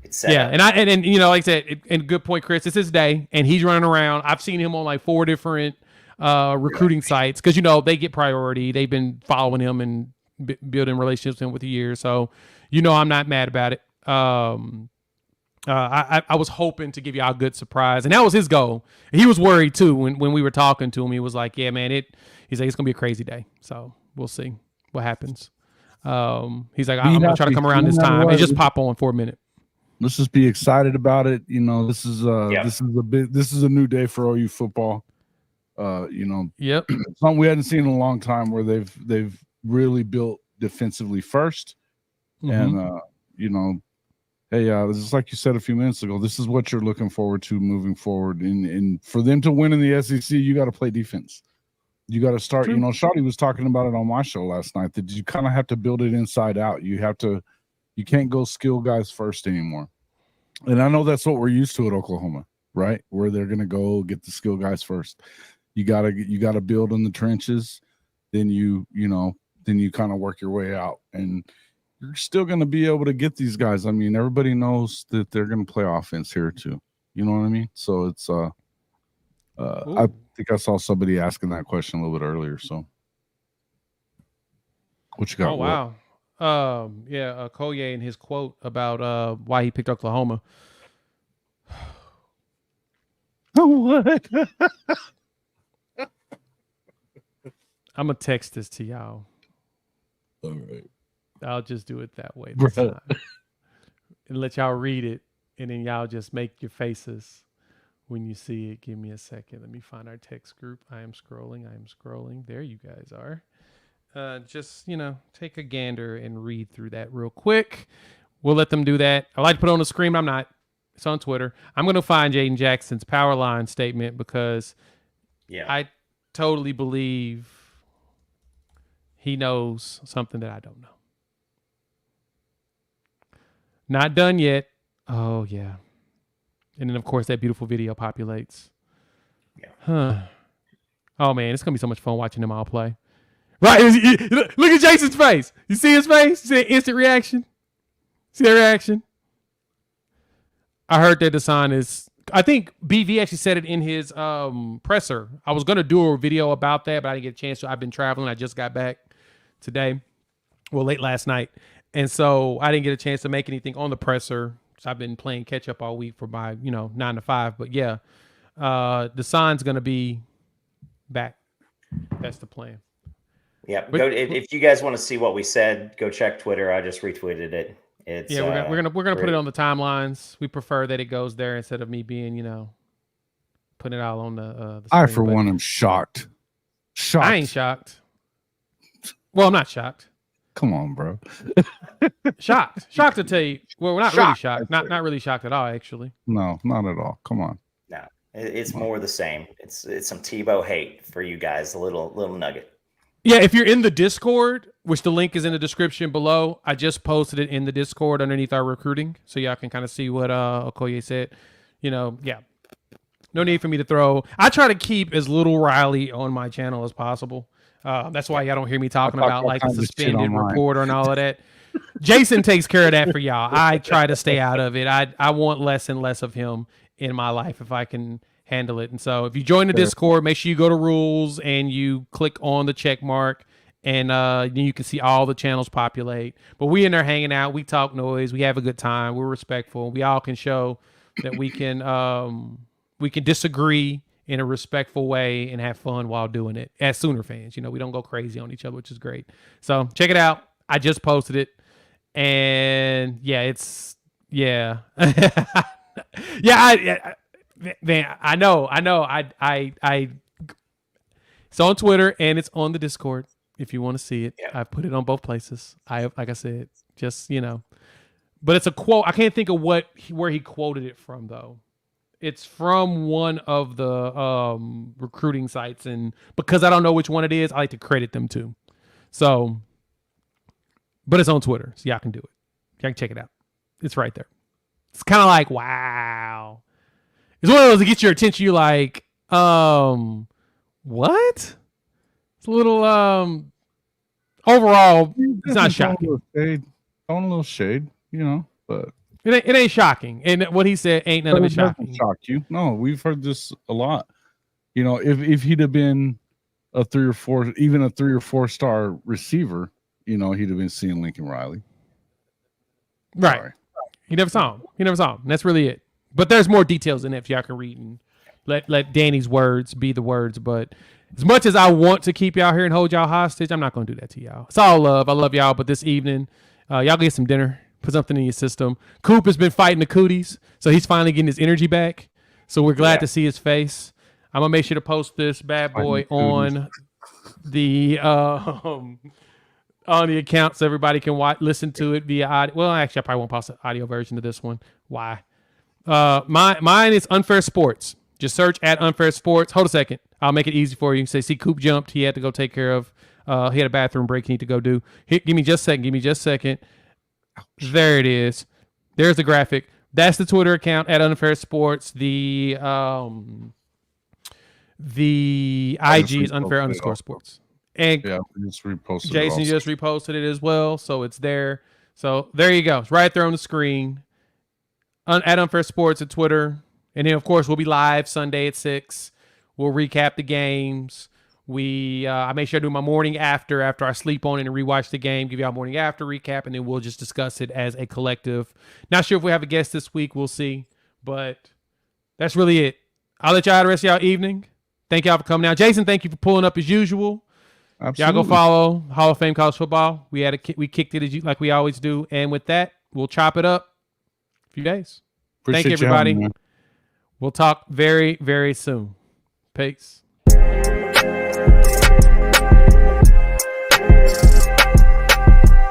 It's set up.
And like I said, and good point, Chris. It's his day, and he's running around. I've seen him on like 4 different recruiting sites, because they get priority. They've been following him and building relationships with him with the years. So I'm not mad about it. I was hoping to give y'all a good surprise, and that was his goal. He was worried too when we were talking to him. He was like, "Yeah, man, he's like, it's gonna be a crazy day." So we'll see what happens. He's like, I'm gonna try to come around this time and just pop on for a minute.
Let's just be excited about it. This is a new day for OU football.
Yep.
Something we hadn't seen in a long time, where they've really built defensively first. And hey, just like you said a few minutes ago, this is what you're looking forward to moving forward. And for them to win in the SEC, you got to play defense. You got to start, Shawty was talking about it on my show last night, that you kind of have to build it inside out. You can't go skill guys first anymore. And I know that's what we're used to at Oklahoma, right? Where they're going to go get the skill guys first. You got to build in the trenches. Then you kind of work your way out, and you're still going to be able to get these guys. I mean, everybody knows that they're going to play offense here too. You know what I mean? So it's, I think I saw somebody asking that question a little bit earlier. So, what you got?
Oh wow, Okoye and his quote about why he picked Oklahoma.
Oh, what?
I'm gonna text this to y'all.
All right,
I'll just do it that way this time, and let y'all read it, and then y'all just make your faces when you see it. Give me a second. Let me find our text group. I am scrolling. There you guys are. Just, take a gander and read through that real quick. We'll let them do that. I like to put it on the screen. I'm not. It's on Twitter. I'm going to find Jaden Jackson's power line statement because I totally believe he knows something that I don't know. Not done yet. Oh, yeah. And then, of course, that beautiful video populates.
Yeah.
Huh. Oh, man, it's going to be so much fun watching them all play. Right. Look at Jason's face. You see his face? See that instant reaction? See that reaction? I heard that Deshaun is... I think BV actually said it in his presser. I was going to do a video about that, but I didn't get a chance to. I've been traveling. I just got back today. Well, late last night. And so I didn't get a chance to make anything on the presser. So I've been playing catch up all week for my, 9 to 5. But yeah, Deshaun's going to be back. That's the plan.
Yeah. If you guys want to see what we said, go check Twitter. I just retweeted it. It's,
we're gonna put it on the timelines. We prefer that it goes there instead of me being, putting it all on the screen.
I, for one, am shocked.
I ain't shocked. Well, I'm not shocked.
Come on, bro.
Shocked to tell you. Well, we're not really shocked. Not really shocked at all, actually.
No, not at all. Come on.
No, it's more the same. It's some Tebow hate for you guys. A little nugget.
Yeah, if you're in the Discord, which the link is in the description below, I just posted it in the Discord underneath our recruiting, so y'all can kind of see what Okoye said. No need for me to throw. I try to keep as little Riley on my channel as possible. That's why y'all don't hear me talking about like the suspended reporter and all of that. Jason takes care of that for y'all. I try to stay out of it. I want less and less of him in my life if I can handle it. And so if you join the Discord, make sure you go to rules and you click on the check mark, and then you can see all the channels populate. But we in there hanging out, we talk noise, we have a good time, we're respectful. We all can show that we can disagree in a respectful way and have fun while doing it as Sooner fans. We don't go crazy on each other, which is great. So check it out. I just posted it, and it's Man, I know. It's on Twitter and it's on the Discord if you want to see it. Yeah. I've put it on both places. Like I said, just but it's a quote. I can't think of where he quoted it from though. It's from one of the recruiting sites, and because I don't know which one it is, I like to credit them too. So, but it's on Twitter, so y'all can do it. Y'all can check it out. It's right there. It's kind of like, wow. It's one of those that get your attention. You're like, what? It's a little, overall, it's not shocking.
On a little shade, but
it ain't shocking. And what he said ain't none of it shocking.
Shock you? No, we've heard this a lot. If he'd have been a 3 or 4, even a 3 or 4 star receiver, he'd have been seeing Lincoln Riley.
Right.
Sorry.
He never saw him. And that's really it. But there's more details in it if y'all can read and let Danny's words be the words. But as much as I want to keep y'all here and hold y'all hostage, I'm not going to do that to y'all. It's all love. I love y'all. But this evening, y'all get some dinner, put something in your system. Coop has been fighting the cooties, so he's finally getting his energy back. So we're glad to see his face. I'm going to make sure to post this bad boy on the account so everybody can listen to it via audio. Well, actually, I probably won't post the audio version of this one. Why? Mine is Unfair Sports. Just search at Unfair Sports. Hold a second. I'll make it easy for you. Say, see, Coop jumped. He had to go take care of. He had a bathroom break he need to go do. Give me just a second. There it is. There's the graphic. That's the Twitter account at Unfair Sports. The IG is Unfair_sports. And
just reposted
Jason just reposted it as well, so it's there. So there you go. It's right there on the screen. At Unfair Sports at Twitter. And then, of course, we'll be live Sunday at 6. We'll recap the games. I make sure I do my morning after I sleep on it and rewatch the game, give y'all a morning after recap, and then we'll just discuss it as a collective. Not sure if we have a guest this week. We'll see. But that's really it. I'll let y'all have the rest of y'all evening. Thank y'all for coming out. Jason, thank you for pulling up as usual.
Absolutely.
Y'all go follow Hall of Fame College Football. We kicked it like we always do. And with that, we'll chop it up a few days.
Appreciate
Thank you, everybody.
having me.
We'll talk very, very soon. Peace.